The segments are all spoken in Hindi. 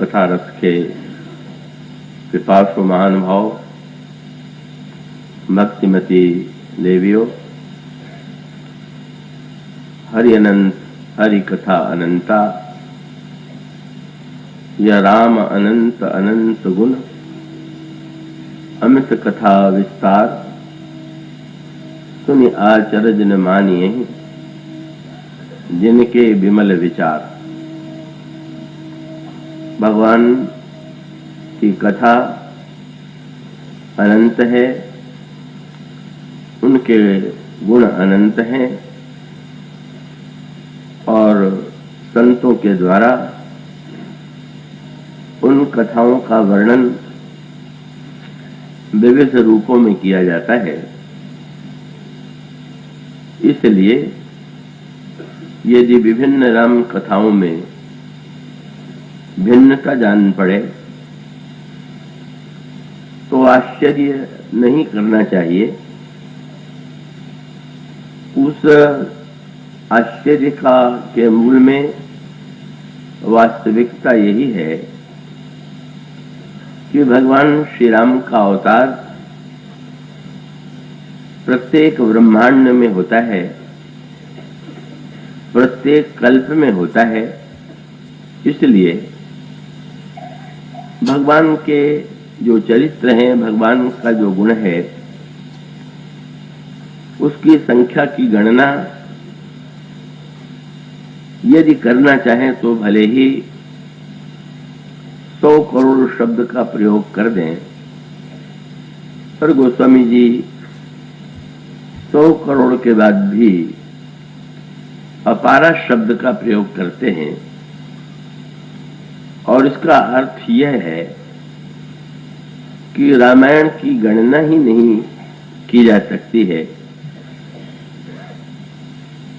कथा रस के कृपासु महानुभाव भक्तिमती देवियों, हरि अनंत हरि कथा अनंता, यह राम अनंत अनंत गुण, अमित कथा विस्तार, सुनि आचरज न मानिए जिनके विमल विचार। भगवान की कथा अनंत है, उनके गुण अनंत हैं और संतों के द्वारा उन कथाओं का वर्णन विविध रूपों में किया जाता है। इसलिए यदि विभिन्न राम कथाओं में भिन्नता जान पड़े तो आश्चर्य नहीं करना चाहिए। उस आश्चर्य के मूल में वास्तविकता यही है कि भगवान श्री राम का अवतार प्रत्येक ब्रह्मांड में होता है, प्रत्येक कल्प में होता है। इसलिए भगवान के जो चरित्र हैं, भगवान का जो गुण है, उसकी संख्या की गणना यदि करना चाहें तो भले ही 100 करोड़ शब्द का प्रयोग कर दें, पर गोस्वामी जी 100 करोड़ के बाद भी अपारा शब्द का प्रयोग करते हैं। और इसका अर्थ यह है कि रामायण की गणना ही नहीं की जा सकती है।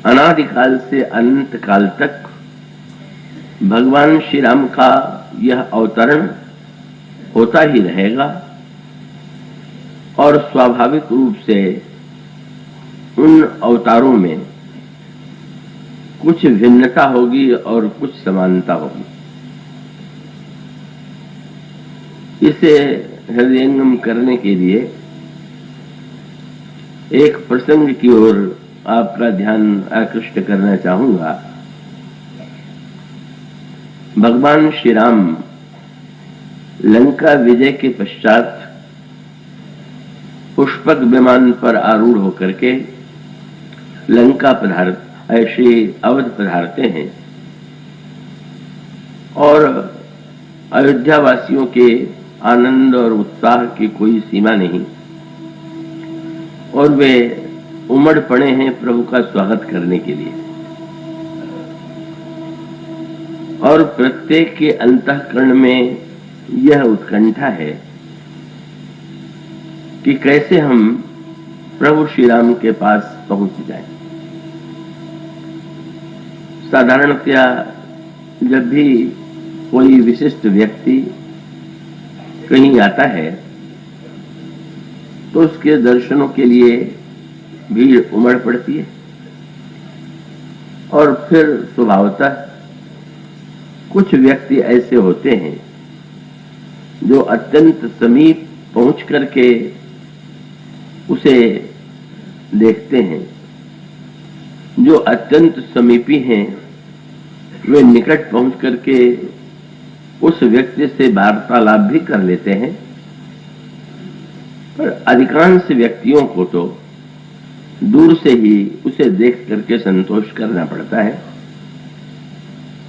अनादिकाल से अनंत काल तक भगवान श्री राम का यह अवतरण होता ही रहेगा और स्वाभाविक रूप से उन अवतारों में कुछ भिन्नता होगी और कुछ समानता होगी। इसे हृदयंगम करने के लिए एक प्रसंग की ओर आपका ध्यान आकृष्ट करना चाहूंगा। भगवान श्री राम लंका विजय के पश्चात पुष्पक विमान पर आरूढ़ होकर के लंका ऐसे अवध पधारते हैं और अयोध्या वासियों के आनंद और उत्साह की कोई सीमा नहीं और वे उमड़ पड़े हैं प्रभु का स्वागत करने के लिए। और प्रत्येक के अंतःकरण में यह उत्कंठा है कि कैसे हम प्रभु श्री राम के पास पहुंच जाएं। साधारणतया जब भी कोई विशिष्ट व्यक्ति कहीं आता है तो उसके दर्शनों के लिए भीड़ उमड़ पड़ती है और फिर स्वभावतः कुछ व्यक्ति ऐसे होते हैं जो अत्यंत समीप पहुंच करके उसे देखते हैं। जो अत्यंत समीपी हैं वे निकट पहुंच करके उस व्यक्ति से वार्तालाप भी कर लेते हैं, पर अधिकांश व्यक्तियों को तो दूर से ही उसे देख करके संतोष करना पड़ता है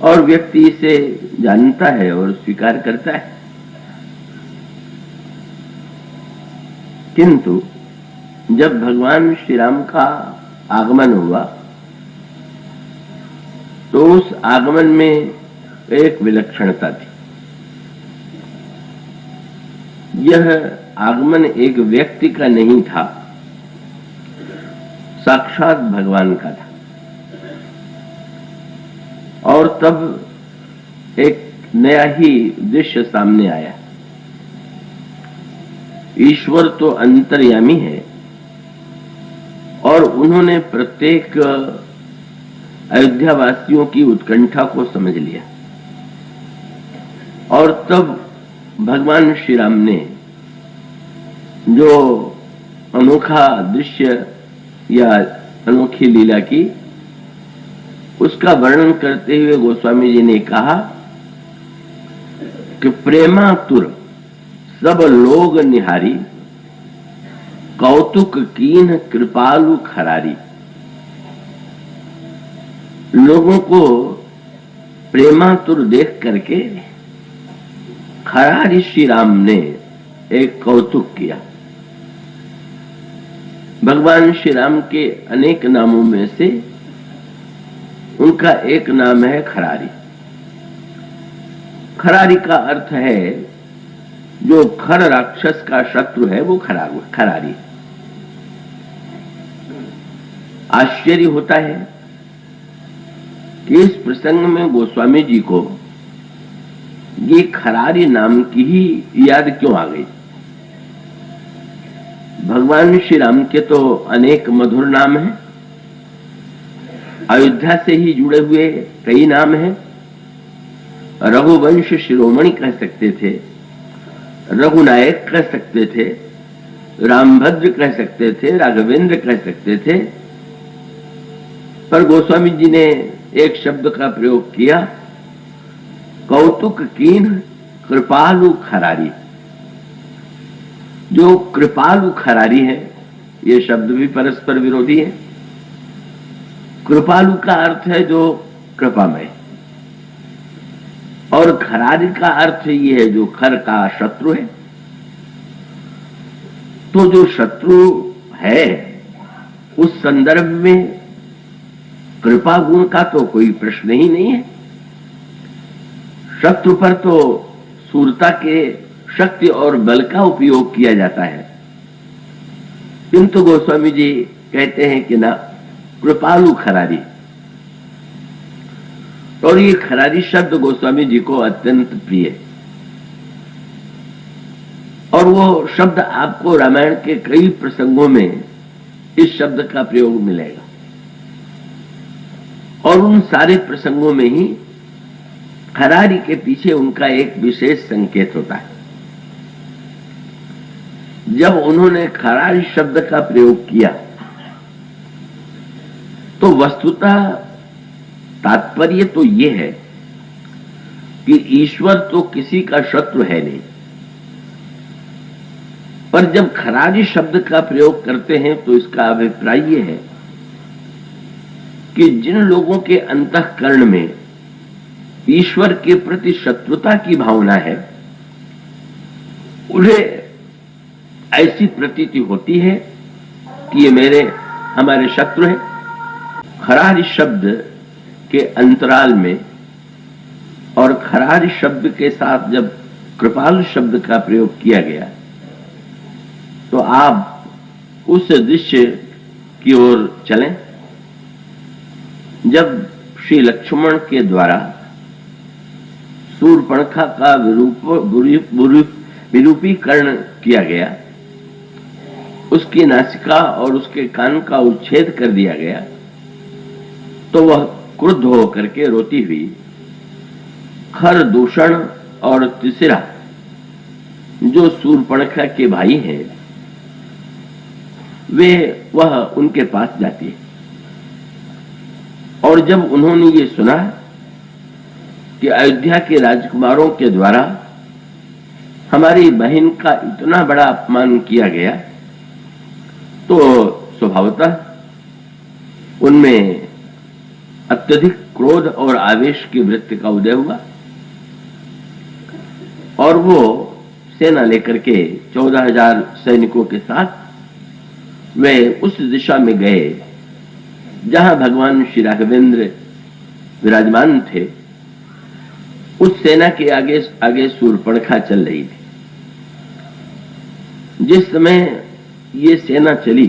और व्यक्ति इसे जानता है और स्वीकार करता है। किंतु जब भगवान श्री राम का आगमन हुआ तो उस आगमन में एक विलक्षणता थी। यह आगमन एक व्यक्ति का नहीं था, साक्षात भगवान का था। और तब एक नया ही दृश्य सामने आया। ईश्वर तो अंतर्यामी है और उन्होंने प्रत्येक अयोध्या वासियों की उत्कंठा को समझ लिया और तब भगवान श्री राम ने जो अनोखा दृश्य या अनोखी लीला की, उसका वर्णन करते हुए गोस्वामी जी ने कहा कि प्रेमातुर सब लोग निहारी, कौतुक कीन कृपालु खरारी। लोगों को प्रेमातुर देख करके खरारी श्री राम ने एक कौतुक किया। भगवान श्री राम के अनेक नामों में से उनका एक नाम है खरारी। खरारी का अर्थ है जो खर राक्षस का शत्रु है वो खरारी। आश्चर्य होता है कि इस प्रसंग में गोस्वामी जी को ये खरारी नाम की ही याद क्यों आ गई। भगवान श्री राम के तो अनेक मधुर नाम हैं, अयोध्या से ही जुड़े हुए कई नाम हैं। रघुवंश शिरोमणि कह सकते थे, रघुनायक कह सकते थे, रामभद्र कह सकते थे, राघवेंद्र कह सकते थे, पर गोस्वामी जी ने एक शब्द का प्रयोग किया, कौतुक कीन कृपालु खरारी। जो कृपालु खरारी है, ये शब्द भी परस्पर विरोधी है। कृपालु का अर्थ है जो कृपामय, और खरारी का अर्थ ये है जो खर का शत्रु है। तो जो शत्रु है उस संदर्भ में कृपा गुण का तो कोई प्रश्न ही नहीं है। शत्रु पर तो सूरता के शक्ति और बल का उपयोग किया जाता है, किंतु गोस्वामी जी कहते हैं कि ना, कृपालु खरारी। और ये खरारी शब्द गोस्वामी जी को अत्यंत प्रिय, और वो शब्द आपको रामायण के कई प्रसंगों में इस शब्द का प्रयोग मिलेगा, और उन सारे प्रसंगों में ही खरारी के पीछे उनका एक विशेष संकेत होता है। जब उन्होंने खरारी शब्द का प्रयोग किया तो वस्तुतः तात्पर्य तो ये है कि ईश्वर तो किसी का शत्रु है नहीं, पर जब खरारी शब्द का प्रयोग करते हैं तो इसका अभिप्राय ये है कि जिन लोगों के अंतःकरण में ईश्वर के प्रति शत्रुता की भावना है, उन्हें ऐसी प्रतीति होती है कि ये हमारे शत्रु हैं। खरारी शब्द के अंतराल में और खरारी शब्द के साथ जब कृपालु शब्द का प्रयोग किया गया तो आप उस दृश्य की ओर चलें जब श्री लक्ष्मण के द्वारा शूर्पणखा का विरूपीकरण किया गया, उसकी नासिका और उसके कान का उच्छेद कर दिया गया, तो वह क्रुद्ध होकर के रोती हुई खर दूषण और तिसरा जो शूर्पणखा के भाई हैं वह उनके पास जाती है। और जब उन्होंने ये सुना कि अयोध्या के राजकुमारों के द्वारा हमारी बहन का इतना बड़ा अपमान किया गया, तो स्वभावतः उनमें अत्यधिक क्रोध और आवेश की वृत्ति का उदय हुआ, और वो सेना लेकर के 14,000 सैनिकों के साथ वे उस दिशा में गए जहां भगवान श्री राघवेंद्र विराजमान थे। उस सेना के आगे आगे शूर्पणखा चल रही थी। जिस समय ये सेना चली,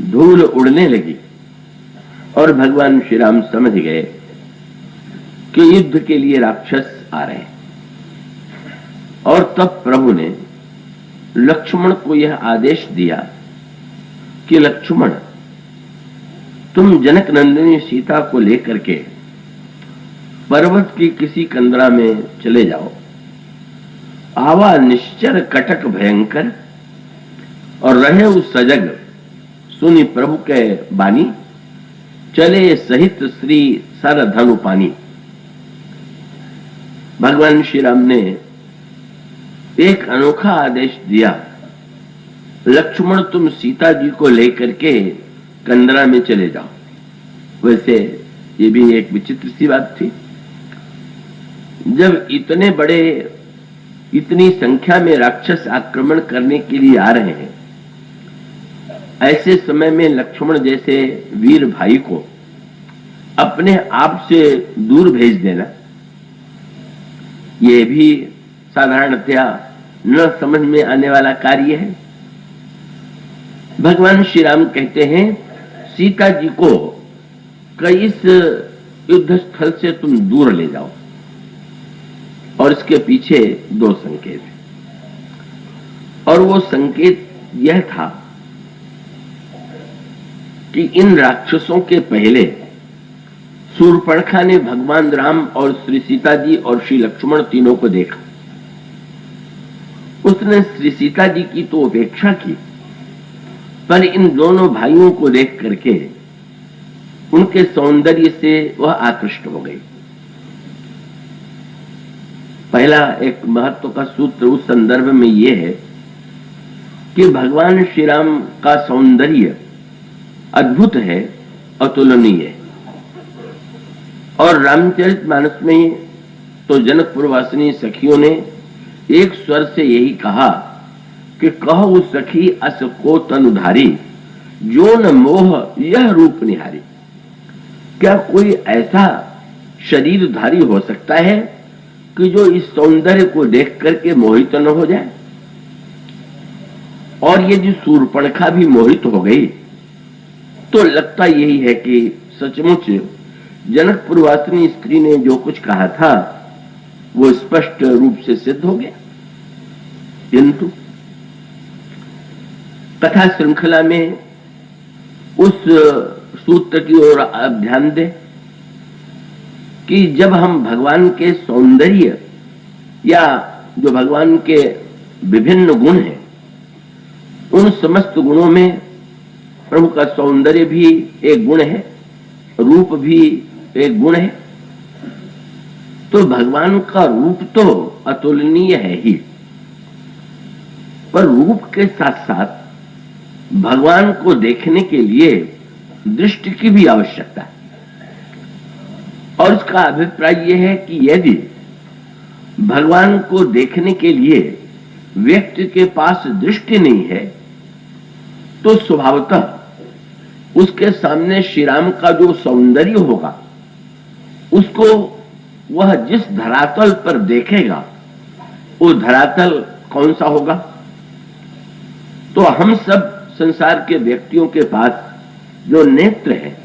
धूल उड़ने लगी और भगवान श्री राम समझ गए कि युद्ध के लिए राक्षस आ रहे हैं। और तब प्रभु ने लक्ष्मण को यह आदेश दिया कि लक्ष्मण, तुम जनक नंदिनी सीता को लेकर के पर्वत की किसी कंदरा में चले जाओ, आवा निश्चर कटक भयंकर, और रहे उस सजग सुनि प्रभु के बानी, चले सहित श्री सर धनु पानी। भगवान श्री राम ने एक अनोखा आदेश दिया, लक्ष्मण तुम सीता जी को लेकर के कंदरा में चले जाओ। वैसे ये भी एक विचित्र सी बात थी, जब इतनी संख्या में राक्षस आक्रमण करने के लिए आ रहे हैं, ऐसे समय में लक्ष्मण जैसे वीर भाई को अपने आप से दूर भेज देना, ये भी साधारणतया न समझ में आने वाला कार्य है। भगवान श्री राम कहते हैं सीता जी को इस युद्ध स्थल से तुम दूर ले जाओ, और इसके पीछे दो संकेत हैं। और वो संकेत यह था कि इन राक्षसों के पहले शूर्पणखा ने भगवान राम और श्री सीता जी और श्री लक्ष्मण तीनों को देखा। उसने श्री सीता जी की तो उपेक्षा की, पर इन दोनों भाइयों को देख करके उनके सौंदर्य से वह आकृष्ट हो गई। पहला एक महत्व का सूत्र उस संदर्भ में यह है कि भगवान श्री राम का सौंदर्य अद्भुत है, अतुलनीय है। और रामचरितमानस में तो जनकपुरवासिनी सखियों ने एक स्वर से यही कहा कि कहो सखी अस को तनुधारी, जो न मोह यह रूप निहारी। क्या कोई ऐसा शरीरधारी हो सकता है कि जो इस सौंदर्य को देख करके मोहित न हो जाए? और यदि शूर्पणखा भी मोहित हो गई तो लगता यही है कि सचमुच जनकपुरवासिनी स्त्री ने जो कुछ कहा था वो स्पष्ट रूप से सिद्ध हो गया। किंतु कथा श्रृंखला में उस सूत्र की ओर आप ध्यान दें कि जब हम भगवान के सौंदर्य या जो भगवान के विभिन्न गुण हैं, उन समस्त गुणों में प्रभु का सौंदर्य भी एक गुण है, रूप भी एक गुण है, तो भगवान का रूप तो अतुलनीय है ही, पर रूप के साथ साथ भगवान को देखने के लिए दृष्टि की भी आवश्यकता है। और उसका अभिप्राय यह है कि यदि भगवान को देखने के लिए व्यक्ति के पास दृष्टि नहीं है तो स्वभावतः उसके सामने श्री राम का जो सौंदर्य होगा उसको वह जिस धरातल पर देखेगा वो धरातल कौन सा होगा? तो हम सब संसार के व्यक्तियों के पास जो नेत्र है,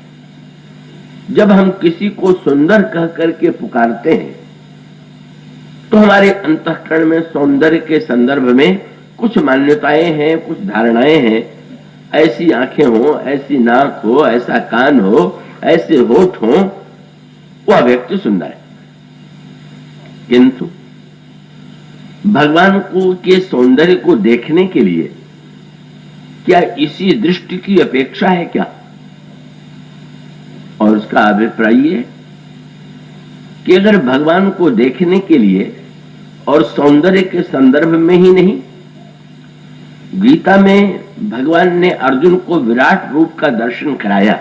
जब हम किसी को सुंदर कह करके पुकारते हैं तो हमारे अंतःकरण में सौंदर्य के संदर्भ में कुछ मान्यताएं हैं, कुछ धारणाएं हैं। ऐसी आंखें हो, ऐसी नाक हो, ऐसा कान हो, ऐसे होठ हो, वह व्यक्ति सुंदर है। किंतु भगवान को के सौंदर्य को देखने के लिए क्या इसी दृष्टि की अपेक्षा है क्या? और उसका अभिप्राय है कि अगर भगवान को देखने के लिए और सौंदर्य के संदर्भ में ही नहीं, गीता में भगवान ने अर्जुन को विराट रूप का दर्शन कराया,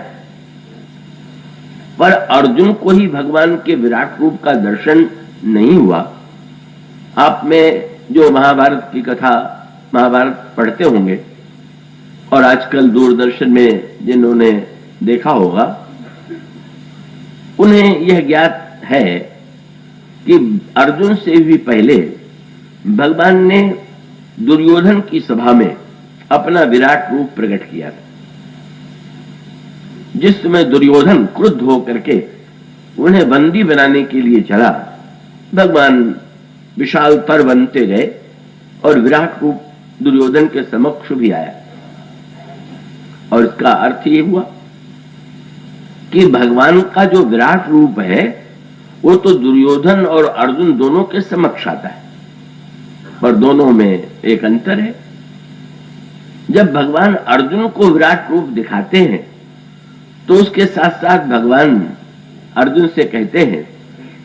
पर अर्जुन को ही भगवान के विराट रूप का दर्शन नहीं हुआ। आप में जो महाभारत की कथा, महाभारत पढ़ते होंगे और आजकल दूरदर्शन में जिन्होंने देखा होगा, उन्हें यह ज्ञात है कि अर्जुन से भी पहले भगवान ने दुर्योधन की सभा में अपना विराट रूप प्रकट किया था। जिस समय दुर्योधन क्रुद्ध होकर के उन्हें बंदी बनाने के लिए चला, भगवान विशाल तर बनते गए और विराट रूप दुर्योधन के समक्ष भी आया। और इसका अर्थ ये हुआ कि भगवान का जो विराट रूप है वो तो दुर्योधन और अर्जुन दोनों के समक्ष आता है, पर दोनों में एक अंतर है। जब भगवान अर्जुन को विराट रूप दिखाते हैं तो उसके साथ साथ भगवान अर्जुन से कहते हैं,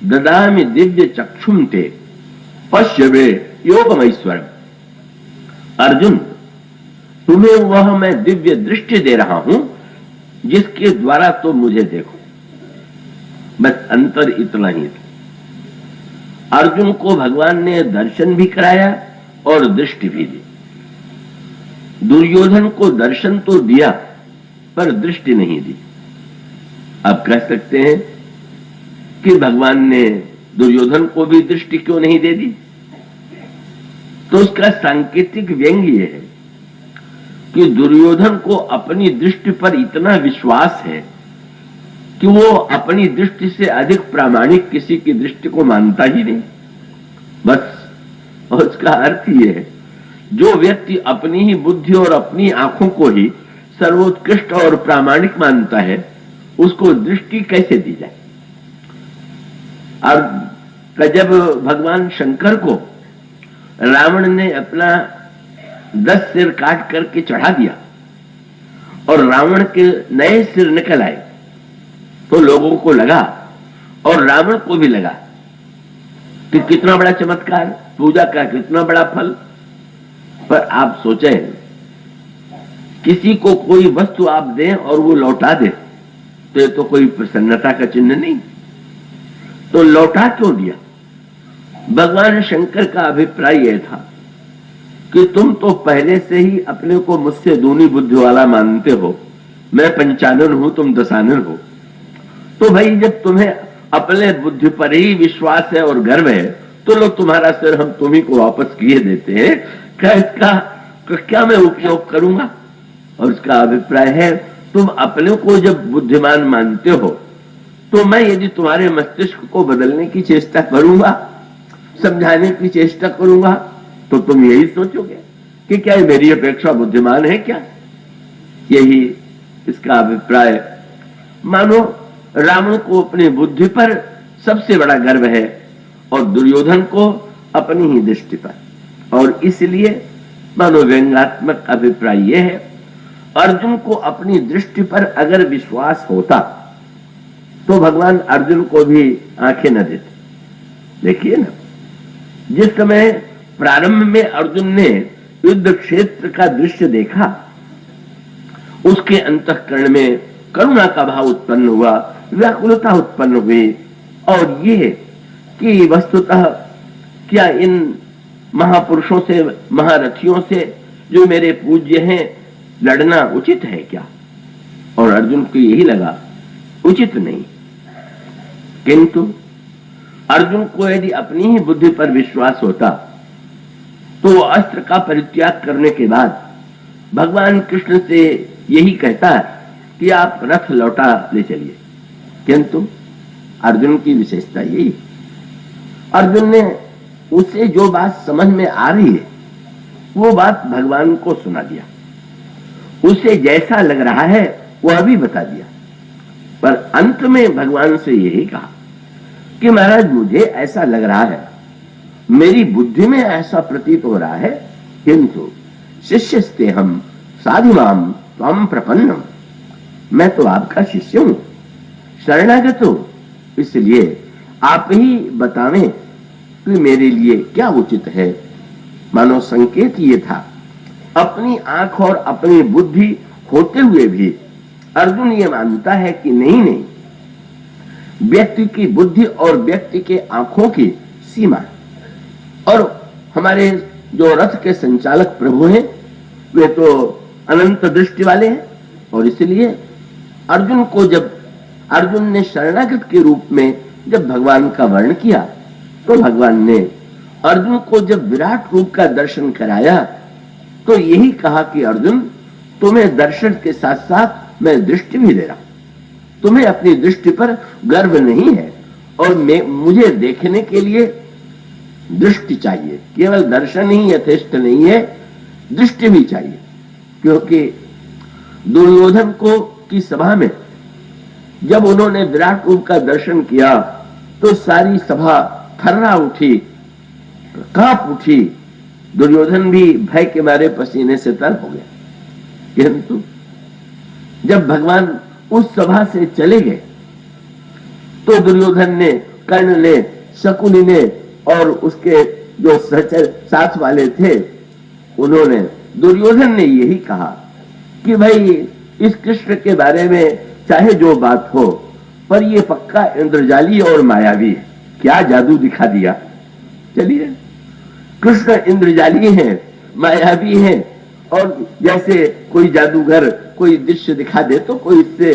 ददामि दिव्य चक्षुम ते पश्यवे योगमैश्वरम। अर्जुन, तुम्हें वह मैं दिव्य दृष्टि दे रहा हूं जिसके द्वारा तुम मुझे देखो। बस अंतर इतना ही था। अर्जुन को भगवान ने दर्शन भी कराया और दृष्टि भी दी। दुर्योधन को दर्शन तो दिया पर दृष्टि नहीं दी। आप कह सकते हैं कि भगवान ने दुर्योधन को भी दृष्टि क्यों नहीं दे दी? तो उसका सांकेतिक व्यंग्य है कि दुर्योधन को अपनी दृष्टि पर इतना विश्वास है कि वो अपनी दृष्टि से अधिक प्रामाणिक किसी की दृष्टि को मानता ही नहीं। बस, और उसका अर्थ ये है, जो व्यक्ति अपनी ही बुद्धि और अपनी आंखों को ही सर्वोत्कृष्ट और प्रामाणिक मानता है, उसको दृष्टि कैसे दी जाए? और जब भगवान शंकर को रावण ने अपना 10 सिर काट करके चढ़ा दिया और रावण के नए सिर निकल आए, तो लोगों को लगा और रावण को भी लगा कि कितना बड़ा चमत्कार, पूजा का कितना बड़ा फल। पर आप सोचें, किसी को कोई वस्तु आप दें और वो लौटा दे तो ये तो कोई प्रसन्नता का चिन्ह नहीं। तो लौटा क्यों दिया? भगवान शंकर का अभिप्राय यह था कि तुम तो पहले से ही अपने को मुझसे दूनी बुद्धि वाला मानते हो, मैं 95 हूं, तुम 10 हो। तो भाई, जब तुम्हें अपने बुद्धि पर ही विश्वास है और गर्व है, तो लोग तुम्हारा सिर हम तुम्ही को वापस किए देते हैं, क्या मैं उपयोग करूंगा? और उसका अभिप्राय है, तुम अपने को जब बुद्धिमान मानते हो तो मैं यदि तुम्हारे मस्तिष्क को बदलने की चेष्टा करूंगा, समझाने की चेष्टा करूंगा, तो तुम यही सोचोगे कि क्या मेरी अपेक्षा बुद्धिमान है क्या? यही इसका अभिप्राय। मानो रावण को अपनी बुद्धि पर सबसे बड़ा गर्व है और दुर्योधन को अपनी ही दृष्टि पर, और इसलिए मानो व्यंग्यात्मक अभिप्राय यह है, अर्जुन को अपनी दृष्टि पर अगर विश्वास होता तो भगवान अर्जुन को भी आंखें न देते। देखिए ना, जिस समय प्रारंभ में अर्जुन ने युद्ध क्षेत्र का दृश्य देखा, उसके अंतःकरण में करुणा का भाव उत्पन्न हुआ, व्याकुलता उत्पन्न हुई, और ये कि वस्तुतः क्या इन महापुरुषों से, महारथियों से जो मेरे पूज्य हैं, लड़ना उचित है क्या? और अर्जुन को यही लगा उचित नहीं। किंतु अर्जुन को यदि अपनी ही बुद्धि पर विश्वास होता तो वो अस्त्र का परित्याग करने के बाद भगवान कृष्ण से यही कहता है कि आप रथ लौटा ले चलिए। किंतु अर्जुन की विशेषता यही, अर्जुन ने उसे जो बात समझ में आ रही है वो बात भगवान को सुना दिया, उसे जैसा लग रहा है वह भी बता दिया। पर अंत में भगवान से यही कहा कि महाराज, मुझे ऐसा लग रहा है, मेरी बुद्धि में ऐसा प्रतीत हो रहा है, किंतु शिष्यस्ते हम साधुमाम त्वं प्रपन्नम, मैं तो आपका शिष्य हूं, शरणागत हूं, इसलिए आप ही बतावें कि मेरे लिए क्या उचित है। मानो संकेत ये था, अपनी आंख और अपनी बुद्धि होते हुए भी अर्जुन ये मानता है कि नहीं, व्यक्ति की बुद्धि और व्यक्ति के आंखों की सीमा, और हमारे जो रथ के संचालक प्रभु हैं वे तो अनंत दृष्टि वाले हैं, और इसलिए अर्जुन को जब अर्जुन ने शरणागत के रूप में जब भगवान का वर्ण किया, तो भगवान ने अर्जुन को जब विराट रूप का दर्शन कराया तो यही कहा कि अर्जुन, तुम्हें दर्शन के साथ साथ मैं दृष्टि भी दे रहा हूं, तुम्हें अपनी दृष्टि पर गर्व नहीं है, और मुझे देखने के लिए दृष्टि चाहिए, केवल दर्शन ही यथेष्ट नहीं है, दृष्टि भी चाहिए। क्योंकि दुर्योधन को की सभा में जब उन्होंने विराट रूप का दर्शन किया तो सारी सभा थर्रा उठी, कांप उठी। दुर्योधन भी भय के मारे पसीने से तर हो गया। किंतु जब भगवान उस सभा से चले गए तो दुर्योधन ने, कर्ण ने, शकुनी ने और उसके जो सहचर साथ वाले थे, उन्होंने, दुर्योधन ने यही कहा कि भाई इस कृष्ण के बारे में चाहे जो बात हो, पर ये पक्का इंद्रजाली और मायावी है। क्या जादू दिखा दिया। चलिए, कृष्ण इंद्रजाली हैं, मायावी हैं, और जैसे कोई जादूगर कोई दृश्य दिखा दे तो कोई इससे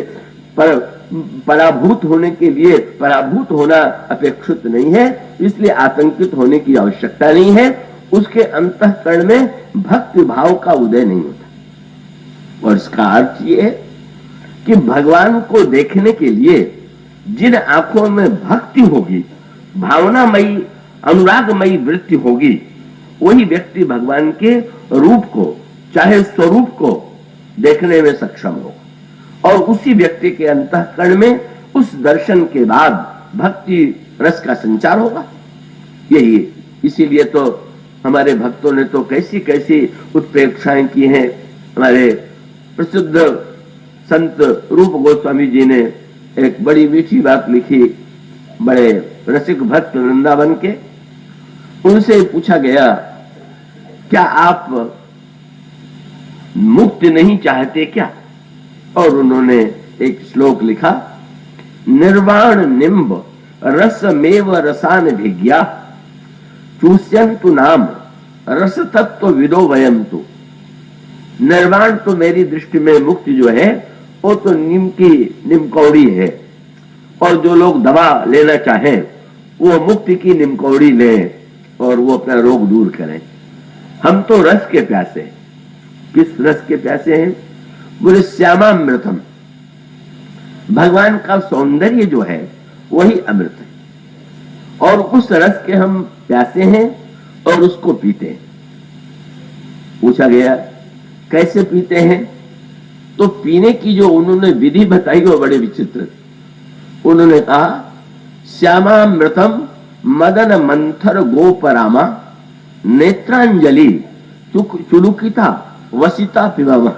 पराभूत होने के लिए, पराभूत होना अपेक्षित नहीं है, इसलिए आतंकित होने की आवश्यकता नहीं है। उसके अंतःकरण में भक्ति भाव का उदय नहीं होता। और इसका अर्थ ये है कि भगवान को देखने के लिए जिन आंखों में भक्ति होगी, भावनामयी, अनुरागमयी वृत्ति होगी, वही व्यक्ति भगवान के रूप को, चाहे स्वरूप को देखने में सक्षम हो, और उसी व्यक्ति के अंतःकरण में उस दर्शन के बाद भक्ति रस का संचार होगा। यही, इसीलिए तो हमारे भक्तों ने तो कैसी कैसी उत्प्रेक्षाएं की हैं। हमारे प्रसिद्ध संत रूप गोस्वामी जी ने एक बड़ी मीठी बात लिखी, बड़े रसिक भक्त वृंदावन के। उनसे पूछा गया, क्या आप मुक्ति नहीं चाहते क्या? और उन्होंने एक श्लोक लिखा, निर्वाण निम्ब रसमेव रसान भिज्ञा चूस्यन्तु नाम रस तत्व विदो वयम तु। निर्वाण तो मेरी दृष्टि में मुक्ति जो है वो तो निमकौड़ी है, और जो लोग दवा लेना चाहें वो मुक्ति की निमकौड़ी लें और वो अपना रोग दूर करें। हम तो रस के प्यासे। किस रस के प्यासे हैं? बोले श्यामामृतम। भगवान का सौंदर्य जो है वही अमृत है, और उस रस के हम प्यासे हैं और उसको पीते हैं। पूछा गया कैसे पीते हैं? तो पीने की जो उन्होंने विधि बताई वो बड़े विचित्र। उन्होंने कहा, श्यामामृतम मदन मंथर गोपरामा नेत्रांजलि चुलुकिता वसिता पिबामा।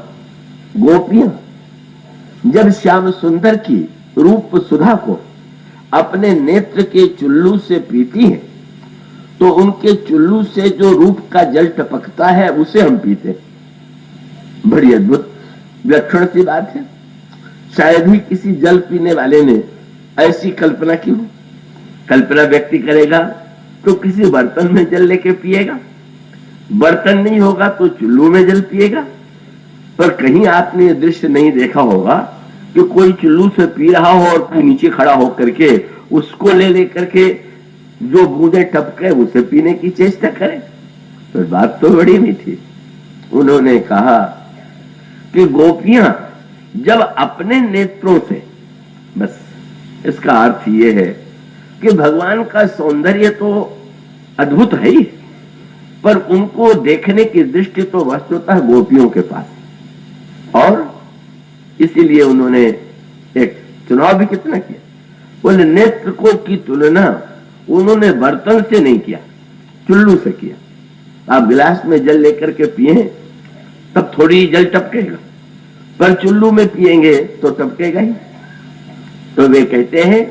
गोपियां जब श्याम सुंदर की रूप सुधा को अपने नेत्र के चुल्लू से पीती हैं, तो उनके चुल्लू से जो रूप का जल टपकता है उसे हम पीते हैं। बड़ी अद्भुत विलक्षण सी बात है। शायद ही किसी जल पीने वाले ने ऐसी कल्पना की हो। कल्पना व्यक्ति करेगा तो किसी बर्तन में जल लेके पिएगा, बर्तन नहीं होगा तो चुल्लू में जल पिएगा। पर कहीं आपने ये दृश्य नहीं देखा होगा कि कोई चुल्लू से पी रहा हो और कोई नीचे खड़ा होकर के उसको ले लेकर के जो बूंदे टपके उसे पीने की चेष्टा करे। तो बात तो बड़ी मीठी। उन्होंने कहा कि गोपियां जब अपने नेत्रों से, बस इसका अर्थ ये है कि भगवान का सौंदर्य तो अद्भुत है ही, पर उनको देखने की दृष्टि तो वस्तुतः गोपियों के पास। और इसीलिए उन्होंने एक चुनाव भी कितना किया। बोले नेत्र को की तुलना उन्होंने बर्तन से नहीं किया, चुल्लू से किया। आप गिलास में जल लेकर के पिए तब थोड़ी जल टपकेगा, पर चुल्लू में पिएंगे तो टपकेगा ही। तो वे कहते हैं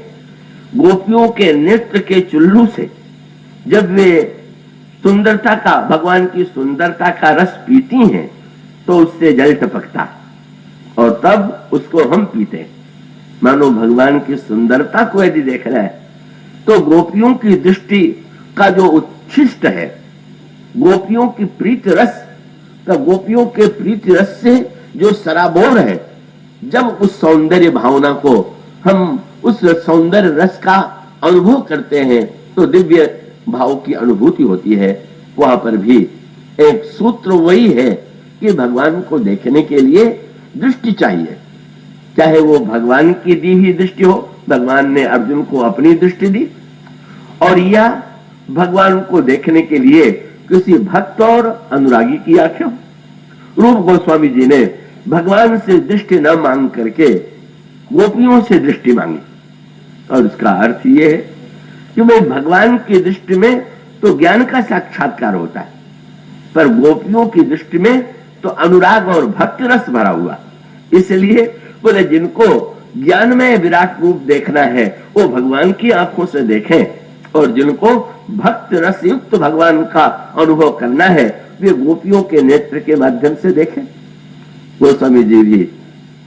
गोपियों के नेत्र के चुल्लू से जब वे सुंदरता का, भगवान की सुंदरता का रस पीती हैं तो उससे जल टपकता, और तब उसको हम पीते हैं। मानो भगवान की सुंदरता को यदि देख रहा है तो गोपियों की दृष्टि का जो उच्छिष्ट है, गोपियों की प्रीत रस का, गोपियों के प्रीत रस से जो सराबोर है, जब उस सौंदर्य भावना को हम उस सौंदर्य रस का अनुभव करते हैं तो दिव्य भाव की अनुभूति होती है। वहां पर भी एक सूत्र वही है कि भगवान को देखने के लिए दृष्टि चाहिए, चाहे वो भगवान की दी हुई दृष्टि हो, भगवान ने अर्जुन को अपनी दृष्टि दी, और या भगवान को देखने के लिए किसी भक्त और अनुरागी की आंखें हो। रूप गोस्वामी जी ने भगवान से दृष्टि न मांग करके गोपियों से दृष्टि मांगी, और इसका अर्थ ये है कि भाई भगवान की दृष्टि में तो ज्ञान का साक्षात्कार होता है, पर गोपियों की दृष्टि में तो अनुराग और भक्ति रस भरा हुआ। इसलिए बोले जिनको ज्ञान में विराट रूप देखना है वो भगवान की आंखों से देखें, और जिनको भक्त रस युक्त भगवान का अनुभव करना है वे गोपियों के नेत्र के माध्यम से देखें। गोस्वामी जी भी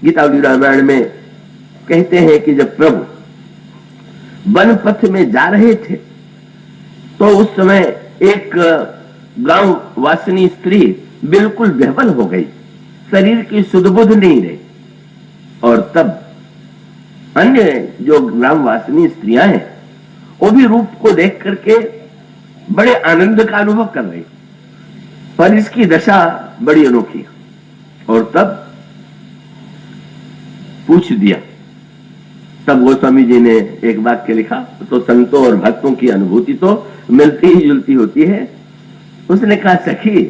गीतावली रामायण में कहते हैं कि जब प्रभु वन पथ में जा रहे थे तो उस समय एक गांव वासिनी स्त्री बिल्कुल बेबल हो गई, शरीर की सुध-बुध नहीं रही, और तब अन्य जो ग्रामवासिनी स्त्रियां हैं वो भी रूप को देख करके बड़े आनंद का अनुभव कर रही, पर इसकी दशा बड़ी अनोखी। और तब पूछ दिया, तब गोस्वामी जी ने एक वाक्य लिखा, तो संतों और भक्तों की अनुभूति तो मिलती ही जुलती होती है। उसने कहा सखी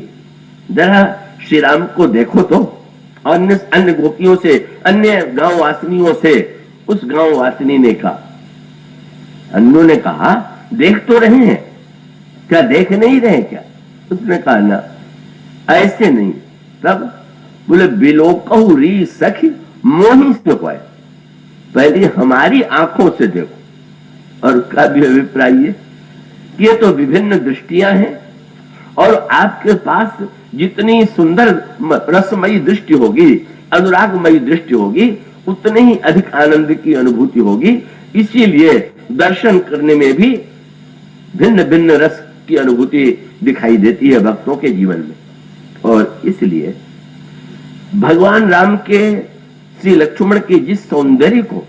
जरा श्री राम को देखो तो। अन्य गोपियों से, अन्य गांव वासिनियों से उस गांव वासिनी ने कहा, अन्यों ने कहा देख तो रहे हैं, क्या देख नहीं रहे क्या? उसने कहा ना ऐसे नहीं। तब बोले बिलोकहु री सखी मोही से कोई, पहले हमारी आंखों से देखो। और उसका भी अभिप्राय ये तो विभिन्न दृष्टियां हैं, और आपके पास जितनी सुंदर रसमयी दृष्टि होगी, अनुरागमयी दृष्टि होगी, उतने ही अधिक आनंद की अनुभूति होगी। इसीलिए दर्शन करने में भी भिन्न भिन्न रस की अनुभूति दिखाई देती है भक्तों के जीवन में। और इसलिए भगवान राम के श्री लक्ष्मण के जिस सौंदर्य को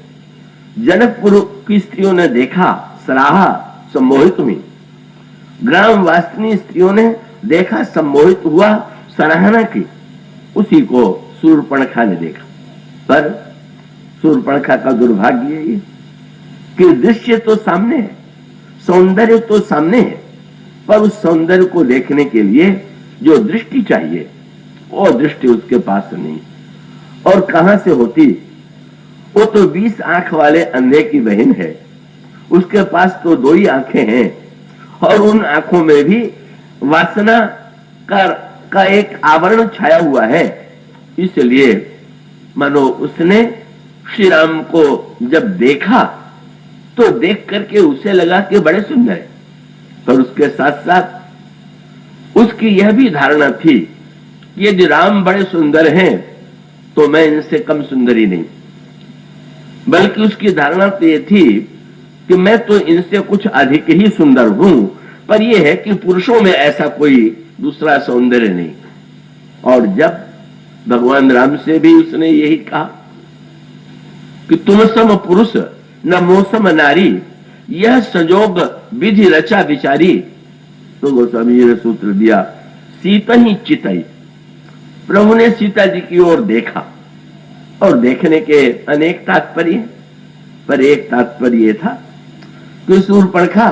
जनकपुर की स्त्रियों ने देखा, सराहा, सम्मोहित हुई, ग्रामवासिनी स्त्रियों ने देखा, सम्मोहित हुआ, सराहना की, उसी को शूर्पणखा ने देखा। पर शूर्पणखा का दुर्भाग्य ये कि दृश्य तो सामने है, सौंदर्य तो सामने है, पर उस सौंदर्य को देखने के लिए जो दृष्टि चाहिए वो दृष्टि उसके पास नहीं। और कहां से होती? वो तो 20 आंख वाले अंधे की बहन है, उसके पास तो 2 ही आंखें हैं, और उन आंखों में भी वासना का एक आवरण छाया हुआ है। इसलिए मानो उसने श्री राम को जब देखा तो देख करके उसे लगा कि बड़े सुंदर है, पर उसके साथ साथ उसकी यह भी धारणा थी कि यदि राम बड़े सुंदर हैं तो मैं इनसे कम सुंदरी नहीं, बल्कि उसकी धारणा तो यह थी कि मैं तो इनसे कुछ अधिक ही सुंदर हूं, पर यह है कि पुरुषों में ऐसा कोई दूसरा सौंदर्य नहीं। और जब भगवान राम से भी उसने यही कहा कि तुम सम पुरुष न मोसम नारी, यह संजोग विधि रचा विचारी, तो गोस्वामी जी ने सूत्र दिया सीता ही चितई। प्रभु ने सीता जी की ओर देखा, और देखने के अनेक तात्पर्य, पर एक तात्पर्य था कि शूर्पणखा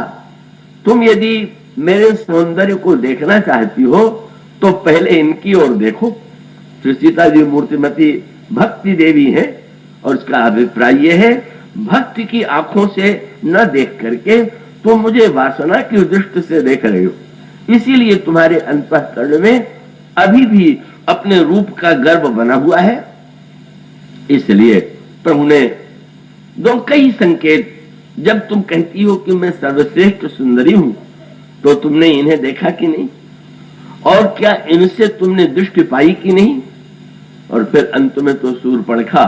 तुम यदि मेरे सौंदर्य को देखना चाहती हो तो पहले इनकी ओर देखो। तो सीता जी मूर्तिमती भक्ति देवी है, और उसका अभिप्राय यह है भक्ति की आंखों से न देख करके तुम मुझे वासना की दृष्टि से देख रहे हो, इसीलिए तुम्हारे अंतःकरण में अभी भी अपने रूप का गर्व बना हुआ है। इसलिए प्रभु ने दो कई संकेत, जब तुम कहती हो कि मैं सर्वश्रेष्ठ सुंदरी हूं तो तुमने इन्हें देखा कि नहीं, और क्या इनसे तुमने दृष्टि पाई कि नहीं? और फिर अंत में तो शूर्पणखा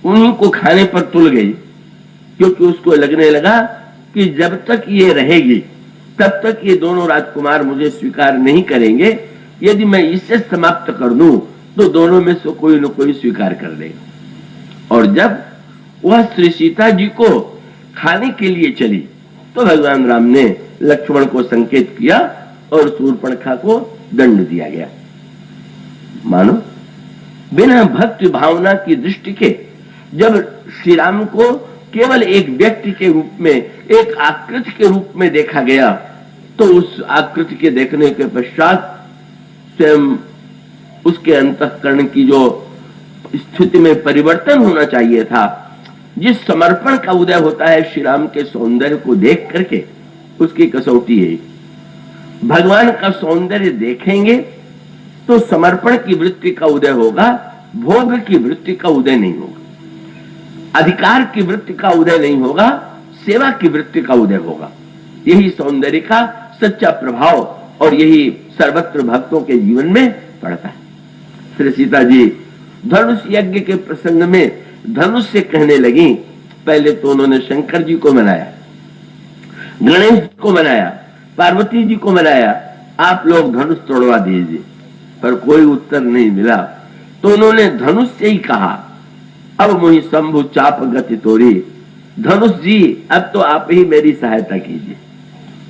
उन्हीं को खाने पर तुल गई, क्योंकि उसको लगने लगा कि जब तक ये रहेगी तब तक ये दोनों राजकुमार मुझे स्वीकार नहीं करेंगे, यदि मैं इसे समाप्त कर दूं तो दोनों में से कोई न कोई स्वीकार कर लेगा। और जब वह श्री सीता जी को खाने के लिए चली तो भगवान राम ने लक्ष्मण को संकेत किया और शूर्पणखा को दंड दिया गया। मानो बिना भक्ति भावना की दृष्टि के जब श्री राम को केवल एक व्यक्ति के रूप में, एक आकृति के रूप में देखा गया, तो उस आकृति के देखने के पश्चात स्वयं उसके अंतःकरण की जो स्थिति में परिवर्तन होना चाहिए था, जिस समर्पण का उदय होता है श्री राम के सौंदर्य को देख करके, उसकी कसौटी है। भगवान का सौंदर्य देखेंगे तो समर्पण की वृत्ति का उदय होगा, भोग की वृत्ति का उदय नहीं होगा, अधिकार की वृत्ति का उदय नहीं होगा, सेवा की वृत्ति का उदय होगा। यही सौंदर्य का सच्चा प्रभाव और यही सर्वत्र भक्तों के जीवन में पड़ता है। श्री सीता जी धनुष यज्ञ के प्रसंग में धनुष से कहने लगी। पहले तो उन्होंने शंकर जी को मनाया, गणेश जी को मनाया, पार्वती जी को मनाया, आप लोग धनुष तोड़वा दीजिए, पर कोई उत्तर नहीं मिला। तो उन्होंने धनुष से ही कहा, अब मुझे शंभु चाप गति तोरी, धनुष जी अब तो आप ही मेरी सहायता कीजिए।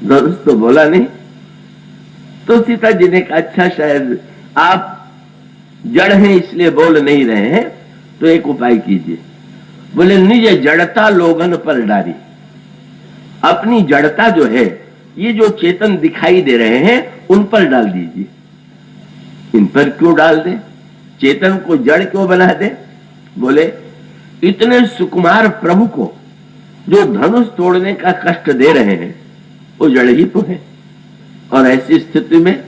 धनुष तो बोला नहीं। तो सीता जी ने कहा, अच्छा शायद आप जड़ हैं इसलिए बोल नहीं रहे हैं, तो एक उपाय कीजिए। बोले, निज जड़ता लोगन पर डारी, अपनी जड़ता जो है, ये जो चेतन दिखाई दे रहे हैं उन पर डाल दीजिए। इन पर क्यों डाल दे, चेतन को जड़ क्यों बना दे? बोले, इतने सुकुमार प्रभु को जो धनुष तोड़ने का कष्ट दे रहे हैं वो जड़ ही तो है, और ऐसी स्थिति में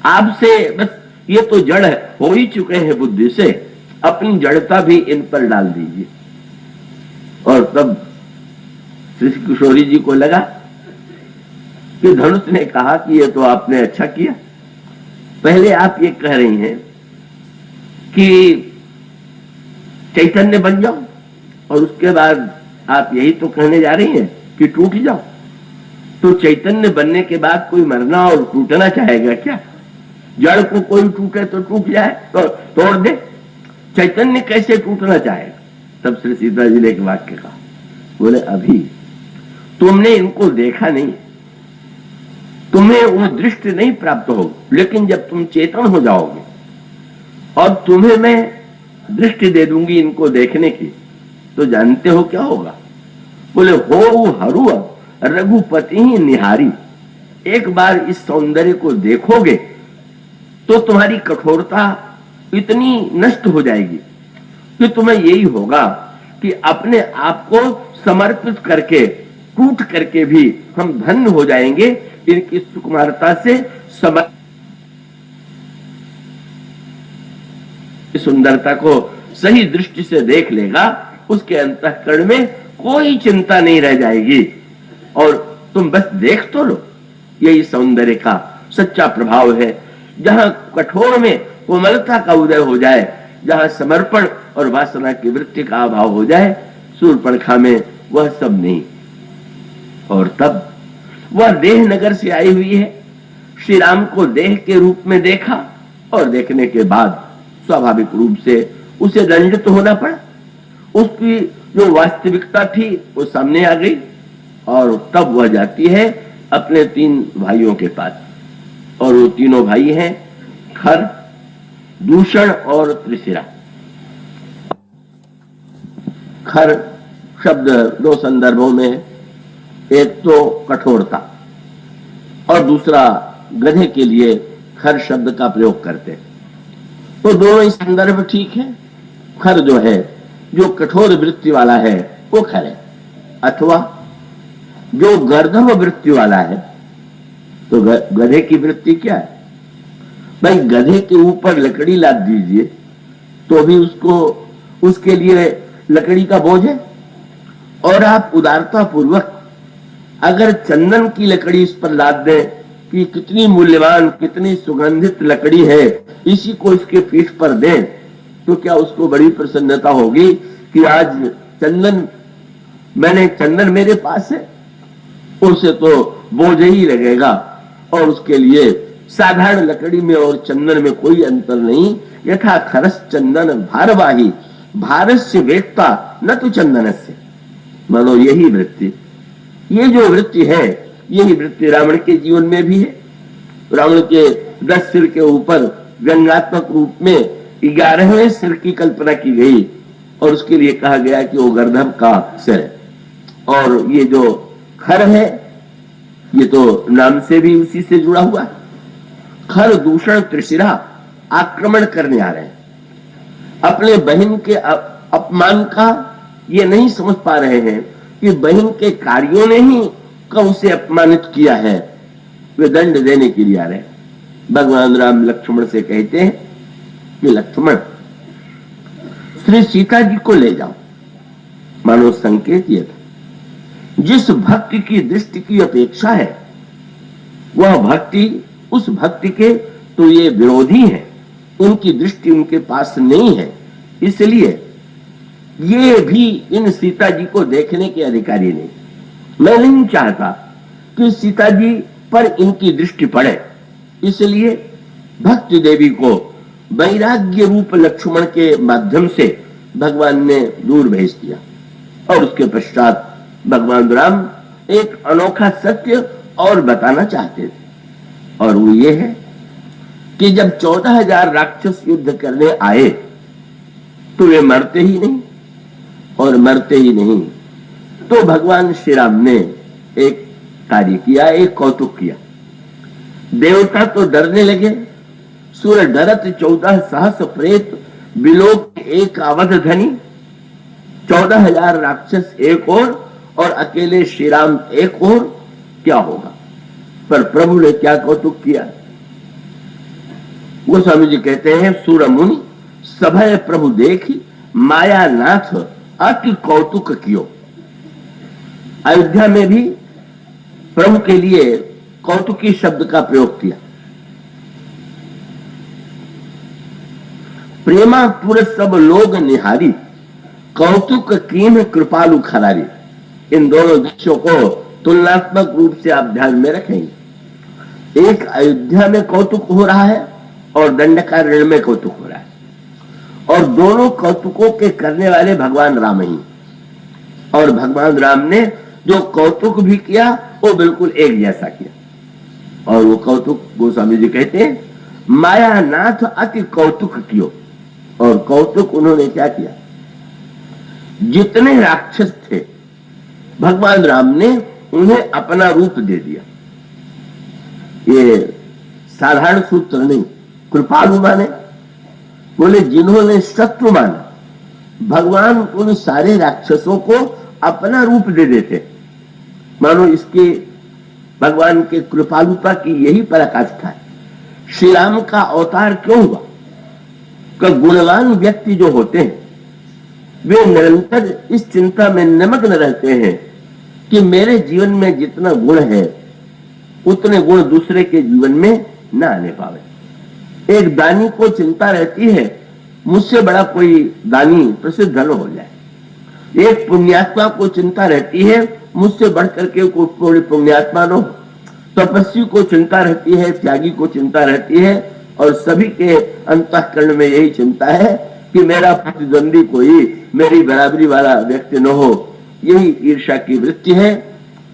आपसे बस ये तो जड़ हो ही चुके हैं बुद्धि से, अपनी जड़ता भी इन पर डाल दीजिए। और तब श्री किशोरी जी को लगा कि धनुष ने कहा कि ये तो आपने अच्छा किया। पहले आप ये कह रही हैं कि चैतन्य बन जाओ, और उसके बाद आप यही तो कहने जा रही हैं कि टूट जाओ। तो चैतन्य बनने के बाद कोई मरना और टूटना चाहेगा क्या? जड़ को कोई टूटे तो टूट जाए, तो तोड़ दे, चैतन्य कैसे टूटना चाहेगा? तब श्री सीता जी ने एक वाक्य कहा, बोले, अभी तुमने इनको देखा नहीं, तुम्हें वो दृष्टि नहीं प्राप्त होगी, लेकिन जब तुम चेतन हो जाओगे और तुम्हें मैं दृष्टि दे दूंगी इनको देखने की, तो जानते हो क्या होगा? बोले, हो हरू रघुपति ही निहारी, एक बार इस सौंदर्य को देखोगे तो तुम्हारी कठोरता इतनी नष्ट हो जाएगी कि तुम्हें यही होगा कि अपने आप को समर्पित करके, टूट करके भी हम धन्य हो जाएंगे इनकी सुकुमारता से। सुंदरता को सही दृष्टि से देख लेगा, उसके अंतःकरण में कोई चिंता नहीं रह जाएगी, और तुम बस देख तो लो। यही सौंदर्य का सच्चा प्रभाव है। जहां कठोर में कोमलता का उदय हो जाए, जहां समर्पण और वासना की वृत्ति का अभाव हो जाए, शूर्पणखा में वह सब नहीं। और तब वह देह नगर से आई हुई है, श्री राम को देह के रूप में देखा, और देखने के बाद स्वाभाविक रूप से उसे दंडित होना पड़ा। उसकी जो वास्तविकता थी वो सामने आ गई, और तब वह जाती है अपने 3 भाइयों के पास, और वो तीनों भाई हैं खर, दूषण और त्रिशिरा। खर शब्द 2 संदर्भों में है, एक तो कठोरता और दूसरा गधे के लिए खर शब्द का प्रयोग करते हैं। तो दोनों ही संदर्भ ठीक है। खर जो है, जो कठोर वृत्ति वाला है वो खर है, अथवा जो गर्दभ वृत्ति वाला है, तो गधे की वृत्ति क्या है? भाई गधे के ऊपर लकड़ी लाद दीजिए तो भी उसको, उसके लिए लकड़ी का बोझ है। और आप उदारता पूर्वक अगर चंदन की लकड़ी इस पर लाद दें कि कितनी मूल्यवान, कितनी सुगंधित लकड़ी है, इसी को इसके पीठ पर दें, तो क्या उसको बड़ी प्रसन्नता होगी कि आज चंदन मेरे पास है? उसे तो बोझ ही लगेगा, और उसके लिए साधारण लकड़ी में और चंदन में कोई अंतर नहीं। यथा खरस चंदन भारवाही, भारस्य वेत्ता न तो चंदनस्य। मानो यही वृत्ति, ये जो वृत्ति है, यही वृत्ति रावण के जीवन में भी है। रावण के 10 सिर के ऊपर व्यंग्यात्मक रूप में 11वें सिर की कल्पना की गई, और उसके लिए कहा गया कि वो गर्दभ का सिर है। और ये जो खर है, ये तो नाम से भी उसी से जुड़ा हुआ है। खर, दूषण, त्रिशिरा आक्रमण करने आ रहे हैं। अपने बहन के अपमान का ये नहीं समझ पा रहे हैं कि बहन के कार्यों ने ही कब उसे अपमानित किया है, वे दंड देने के लिए आ रहे। भगवान राम लक्ष्मण से कहते हैं कि लक्ष्मण, श्री सीता जी को ले जाओ। मानो संकेत यह था, जिस भक्ति की दृष्टि की अपेक्षा है वह भक्ति, उस भक्ति के तो ये विरोधी है, उनकी दृष्टि उनके पास नहीं है, इसलिए ये भी इन सीता जी को देखने के अधिकारी नहीं। मैं नहीं चाहता कि सीता जी पर इनकी दृष्टि पड़े, इसलिए भक्ति देवी को वैराग्य रूप लक्ष्मण के माध्यम से भगवान ने दूर भेज दिया। और उसके पश्चात भगवान राम एक अनोखा सत्य और बताना चाहते थे, और वो ये है कि जब 14,000 राक्षस युद्ध करने आए तो वे मरते ही नहीं, और मरते ही नहीं तो भगवान श्री राम ने एक कार्य किया, एक कौतुक किया। देवता तो डरने लगे, सूर्य डरत 14 सहस्र प्रेत बिलोक एक अवध धनी। 14,000 राक्षस एक और अकेले श्री राम एक और, क्या होगा। पर प्रभु ने क्या कौतुक किया। वो स्वामी जी कहते हैं, सूर मुनि सभय प्रभु देखी माया नाथ अति कौतुक कियो। अयोध्या में भी प्रभु के लिए कौतुकी शब्द का प्रयोग किया। प्रेमा पुर सब लोग निहारी कौतुक कीन कृपालु खरारी। इन दोनों दृश्यों को तुलनात्मक रूप से आप ध्यान में रखेंगे। एक अयोध्या में कौतुक हो रहा है और दंडकारण्य में कौतुक हो रहा है, और दोनों कौतुकों के करने वाले भगवान राम ही। और भगवान राम ने जो कौतुक भी किया वो बिल्कुल एक जैसा किया। और वो कौतुक गोस्वामी जी कहते हैं, माया नाथ अति कौतुक कियो। और कौतुक उन्होंने क्या किया, जितने राक्षस थे भगवान राम ने उन्हें अपना रूप दे दिया। ये साधारण सूत्र नहीं, कृपालु माने, बोले जिन्होंने शत्रु माना भगवान उन सारे राक्षसों को अपना रूप दे देते। मानो इसके भगवान के कृपालुता की यही पराकाष्ठा है। श्री राम का अवतार क्यों हुआ कि गुणवान व्यक्ति जो होते हैं वे निरंतर इस चिंता में निमग्न रहते हैं कि मेरे जीवन में जितना गुण है उतने गुण दूसरे के जीवन में न आने पावे। एक दानी को चिंता रहती है मुझसे बड़ा कोई दानी प्रसिद्ध न हो जाए। एक पुण्यात्मा को चिंता रहती है मुझसे बढ़ करके कोई पुण्यात्मा न हो। तपस्वी को चिंता रहती है, त्यागी को चिंता रहती है, और सभी के अंतःकरण में यही चिंता है कि मेरा प्रतिद्वंदी कोई मेरी बराबरी वाला व्यक्ति न हो। यही ईर्ष्या की वृत्ति है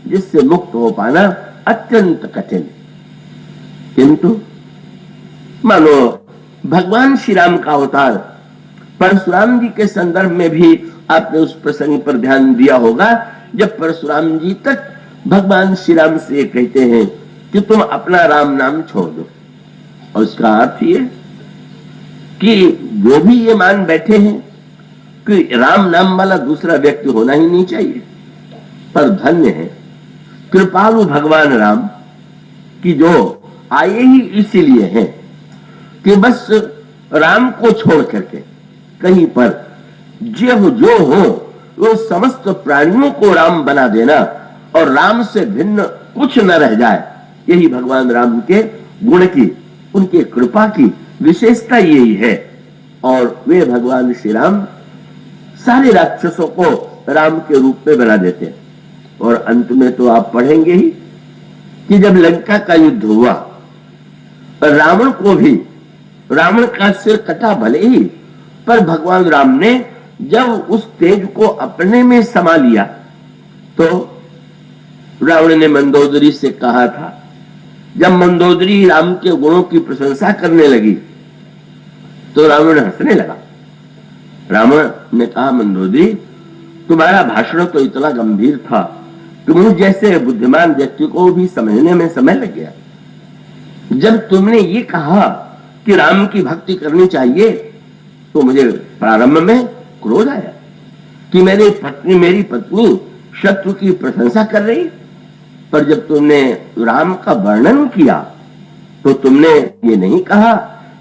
जिससे मुक्त हो पाना अत्यंत कठिन। किंतु मानो भगवान श्री राम का अवतार परशुराम जी के संदर्भ में भी आपने उस प्रसंग पर ध्यान दिया होगा, जब परशुराम जी तक भगवान श्री राम से कहते हैं कि तुम अपना राम नाम छोड़ दो। और उसका अर्थ ये कि वो भी ये मान बैठे हैं कि राम नाम वाला दूसरा व्यक्ति होना ही नहीं चाहिए। पर धन्य है कृपालु भगवान राम की जो आए ही इसीलिए हैं कि बस राम को छोड़ करके कहीं पर जो हो वो समस्त प्राणियों को राम बना देना और राम से भिन्न कुछ न रह जाए, यही भगवान राम के गुण की, उनके कृपा की विशेषता यही है। और वे भगवान श्री राम सारे राक्षसों को राम के रूप में बना देते हैं। और अंत में तो आप पढ़ेंगे ही कि जब लंका का युद्ध हुआ रावण को भी, रावण का सिर कटा भले ही, पर भगवान राम ने जब उस तेज को अपने में समा लिया तो रावण ने मंदोदरी से कहा था, जब मंदोदरी राम के गुणों की प्रशंसा करने लगी तो रावण हंसने लगा। रावण ने कहा, मंदोदरी तुम्हारा भाषण तो इतना गंभीर था कि मुझ जैसे बुद्धिमान व्यक्ति को भी समझने में समय लग गया। जब तुमने ये कहा कि राम की भक्ति करनी चाहिए तो मुझे प्रारंभ में क्रोध आया, कि मेरी पत्नी शत्रु की प्रशंसा कर रही, पर जब तुमने राम का वर्णन किया तो तुमने ये नहीं कहा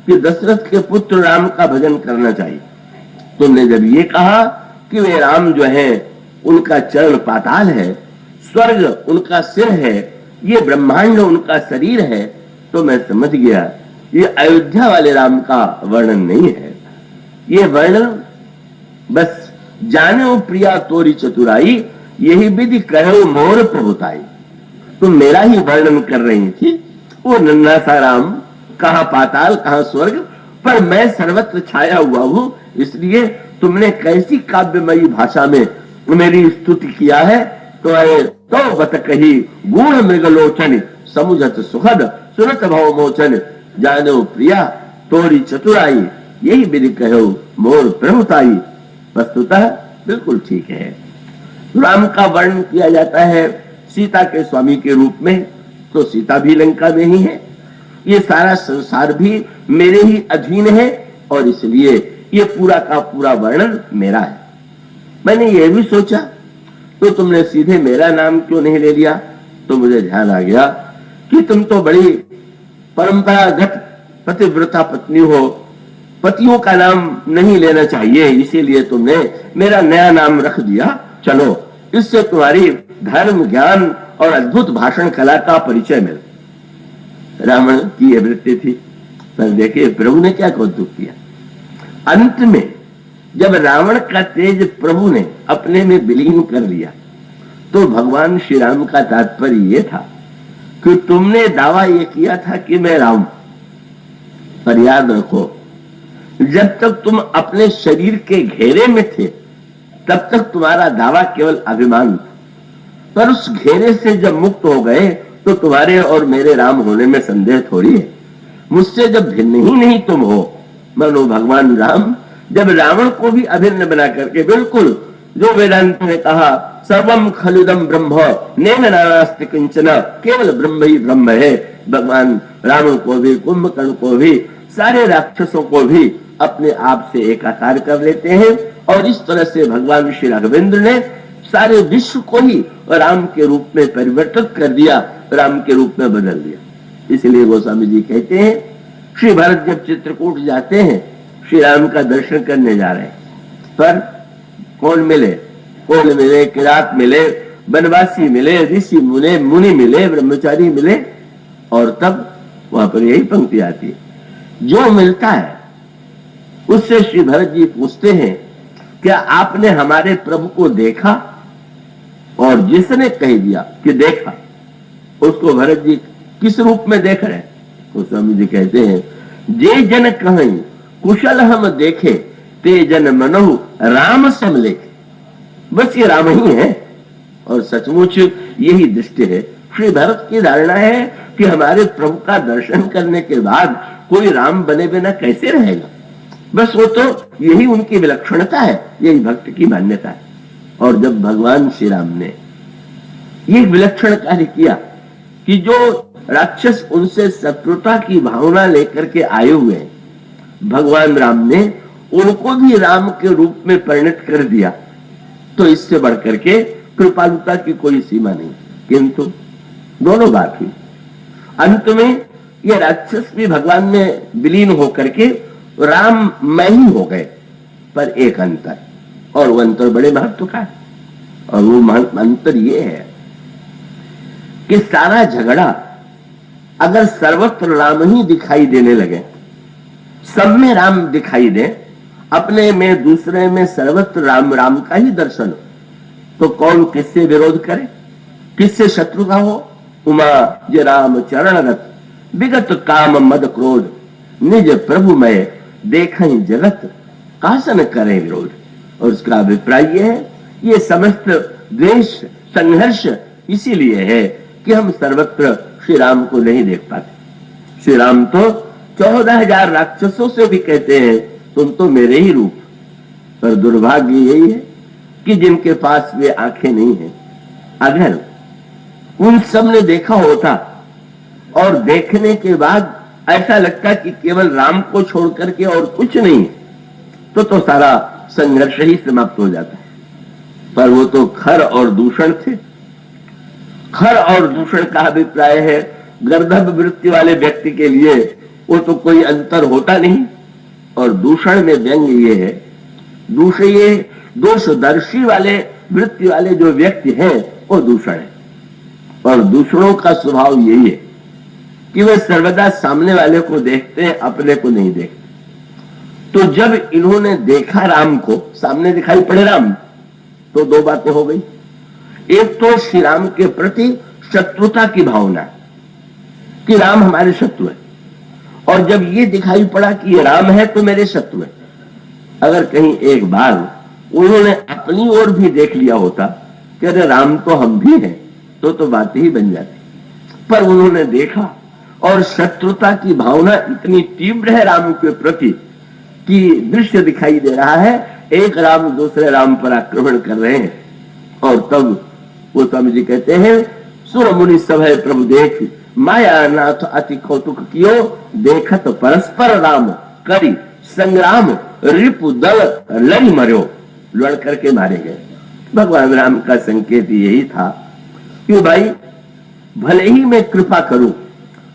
कि दशरथ के पुत्र राम का भजन करना चाहिए। तुमने जब ये कहा कि वे राम जो है उनका चरण पाताल है, स्वर्ग उनका सिर है, ये ब्रह्मांड उनका शरीर है, तो मैं समझ गया ये अयोध्या वाले राम का वर्णन नहीं है। ये वर्णन बस जाने प्रिया तोरी चतुराई, यही विधि कहो मोर प्रभुताई। तुम मेरा ही वर्णन कर रही थी, वो नन्हा सा राम, कहां पाताल कहां स्वर्ग, पर मैं सर्वत्र छाया हुआ हूं, इसलिए तुमने कैसी काव्यमयी भाषा में मेरी स्तुति किया है। तो बत कही गुण मृगलोचन, समुझत सुखद सुरत भव मोचन, जानो प्रिया तोरी चतुराई, यही विधि कहो मोर प्रभुताई। वस्तुतः बिल्कुल ठीक है। राम का वर्णन किया जाता है सीता के स्वामी के रूप में, तो सीता भी लंका में ही है, ये सारा संसार भी मेरे ही अधीन है, और इसलिए ये पूरा का पूरा वर्णन मेरा है। मैंने ये भी सोचा तो तुमने सीधे मेरा नाम क्यों नहीं ले लिया, तो मुझे ध्यान आ गया कि तुम तो बड़ी परंपरागत पतिव्रता पत्नी हो, पतियों का नाम नहीं लेना चाहिए, इसीलिए तुमने मेरा नया नाम रख दिया। चलो, इससे तुम्हारी धर्म ज्ञान और अद्भुत भाषण कला का परिचय मिला। रावण की यह वृत्ति थी, पर देखिए प्रभु ने क्या कौतुक किया। अंत में जब रावण का तेज प्रभु ने अपने में विलीन कर लिया, तो भगवान श्री राम का तात्पर्य यह था कि तुमने दावा यह किया था कि मैं राम, पर याद रखो जब तक तुम अपने शरीर के घेरे में थे तब तक तुम्हारा दावा केवल अभिमान था, पर उस घेरे से जब मुक्त हो गए तो तुम्हारे और मेरे राम होने में संदेह थोड़ी है। मुझसे जब भिन्न ही नहीं तुम हो, मानो भगवान राम जब रावण को भी अभिन्न बना करके, बिल्कुल जो वेदांत ने कहा सर्वम खलुदम ब्रह्म नेन नास्ति किंचन, केवल ब्रह्म ही ब्रह्म है, भगवान रावण को भी, कुंभकर्ण को भी, सारे राक्षसों को भी अपने आप से एकाकार कर लेते हैं, और इस तरह से भगवान श्री राघवेंद्र ने सारे विश्व को ही राम के रूप में परिवर्तित कर दिया, राम के रूप में बदल दिया। इसलिए गोस्वामी जी कहते हैं श्री भरत जब चित्रकूट जाते हैं, श्री राम का दर्शन करने जा रहे हैं, पर कौन मिले? कौन मिले? किरात मिले, वनवासी मिले, ऋषि मुनि मिले, ब्रह्मचारी मिले, और तब वहां पर यही पंक्ति आती है, जो मिलता है उससे श्री भरत जी पूछते हैं क्या आपने हमारे प्रभु को देखा? और जिसने कह दिया कि देखा, उसको भरत जी किस रूप में देख रहे हैं? तो स्वामी जी कहते हैं जे जन कहीं कुशल हम देखे, ते जन मनहु राम सम लेखे। बस ये राम ही है, और सचमुच यही दृष्टि है। श्री भरत की धारणा है कि हमारे प्रभु का दर्शन करने के बाद कोई राम बने बिना कैसे रहेगा। बस वो तो यही उनकी विलक्षणता है, यही भक्त की मान्यता है। और जब भगवान श्री राम ने ये विलक्षण कार्य किया कि जो राक्षस उनसे शत्रुता की भावना लेकर के आए हुए हैं, भगवान राम ने उनको भी राम के रूप में परिणत कर दिया, तो इससे बढ़कर के कृपालुता की कोई सीमा नहीं। किंतु दोनों बात हुई, अंत में ये राक्षस भी भगवान में विलीन होकर के राम में ही हो गए। पर एक अंतर, और वो अंतर बड़े महत्व का है, और वो अंतर ये है कि सारा झगड़ा अगर सर्वत्र राम ही दिखाई देने लगे, सब में राम दिखाई दे, अपने में दूसरे में सर्वत्र राम राम का ही दर्शन हो, तो कौन किससे विरोध करे, किससे शत्रु का हो? उमा जे राम चरण रत, विगत काम मद क्रोध, निज प्रभु में देखें जगत, कासन करें विरोध। और उसका अभिप्राय यह है, ये समस्त द्वेष संघर्ष इसीलिए है कि हम सर्वत्र श्री राम को नहीं देख पाते। श्री राम तो 14,000 राक्षसों से भी कहते हैं तुम तो मेरे ही रूप, पर दुर्भाग्य यही है कि जिनके पास वे आंखें नहीं है। अगर उन सब ने देखा होता और देखने के बाद ऐसा लगता कि केवल राम को छोड़ करके और कुछ नहीं, तो सारा संघर्ष ही समाप्त हो जाता है। पर वो तो खर और दूषण थे। खर और दूषण का अभिप्राय है गर्दभ वृत्ति वाले व्यक्ति के लिए वो तो कोई अंतर होता नहीं। और दूषण में व्यंग ये है, ये दोषदर्शी वाले वृत्ति वाले जो व्यक्ति हैं वो दूषण है। और दूषणों का स्वभाव यही है कि वे सर्वदा सामने वाले को देखते हैं, अपने को नहीं देखते। तो जब इन्होंने देखा राम को, सामने दिखाई पड़े राम, तो दो बातें हो गई। एक तो श्री राम के प्रति शत्रुता की भावना कि राम हमारे शत्रु है, और जब ये दिखाई पड़ा कि ये राम है तो मेरे शत्रु है। अगर कहीं एक बार उन्होंने अपनी ओर भी देख लिया होता कि अरे राम तो हम भी हैं, तो बात ही बन जाती। पर उन्होंने देखा और शत्रुता की भावना इतनी तीव्र है राम के प्रति कि दृश्य दिखाई दे रहा है, एक राम दूसरे राम पर आक्रमण कर रहे हैं। और तब वो स्वामी जी कहते हैं, सुर मुनि सभय प्रभु देख, माया नाथ अति कौतुक कियो, देखत परस्पर राम करी संग्राम, रिपु दल लड़ी मर्यो, लड़ करके मारे गए। भगवान राम का संकेत यही था कि भाई भले ही मैं कृपा करूं,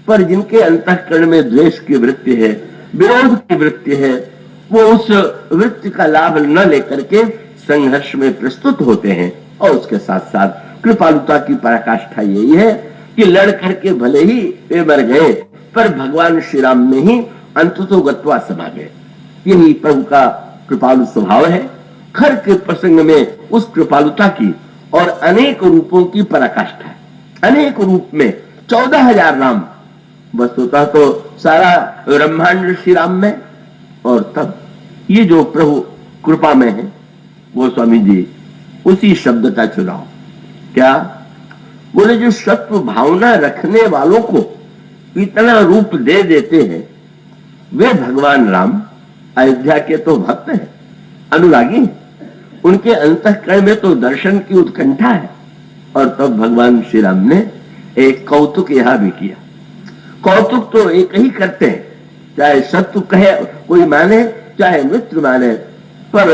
पर जिनके अंतःकरण में द्वेष की वृत्ति है, विरोध की वृत्ति है, वो उस वृत्ति का लाभ न लेकर के संघर्ष में प्रस्तुत होते हैं। और उसके साथ साथ कृपालुता की पराकाष्ठा यही है कि लड़ करके भले ही वे मर गए, पर भगवान श्री राम में ही अंततो गत्वा समा गए। यही प्रभु का कृपालु स्वभाव है। खर के प्रसंग में उस कृपालुता की और अनेक रूपों की पराकाष्ठा है। अनेक रूप में 14,000 राम, वस्तुतः तो सारा ब्रह्मांड श्री राम में। और तब ये जो प्रभु कृपा में है, वो स्वामी जी उसी शब्द का चुनाव क्या बोले, जो शत्रु भावना रखने वालों को इतना रूप दे देते हैं, वे भगवान राम अयोध्या के तो भक्त हैं, अनुरागी हैं। उनके अंतःकरण में तो दर्शन की उत्कंठा है। और तब भगवान श्री राम ने एक कौतुक यहां भी किया। कौतुक तो एक ही करते हैं, चाहे शत्रु कहे कोई माने, चाहे मित्र माने, पर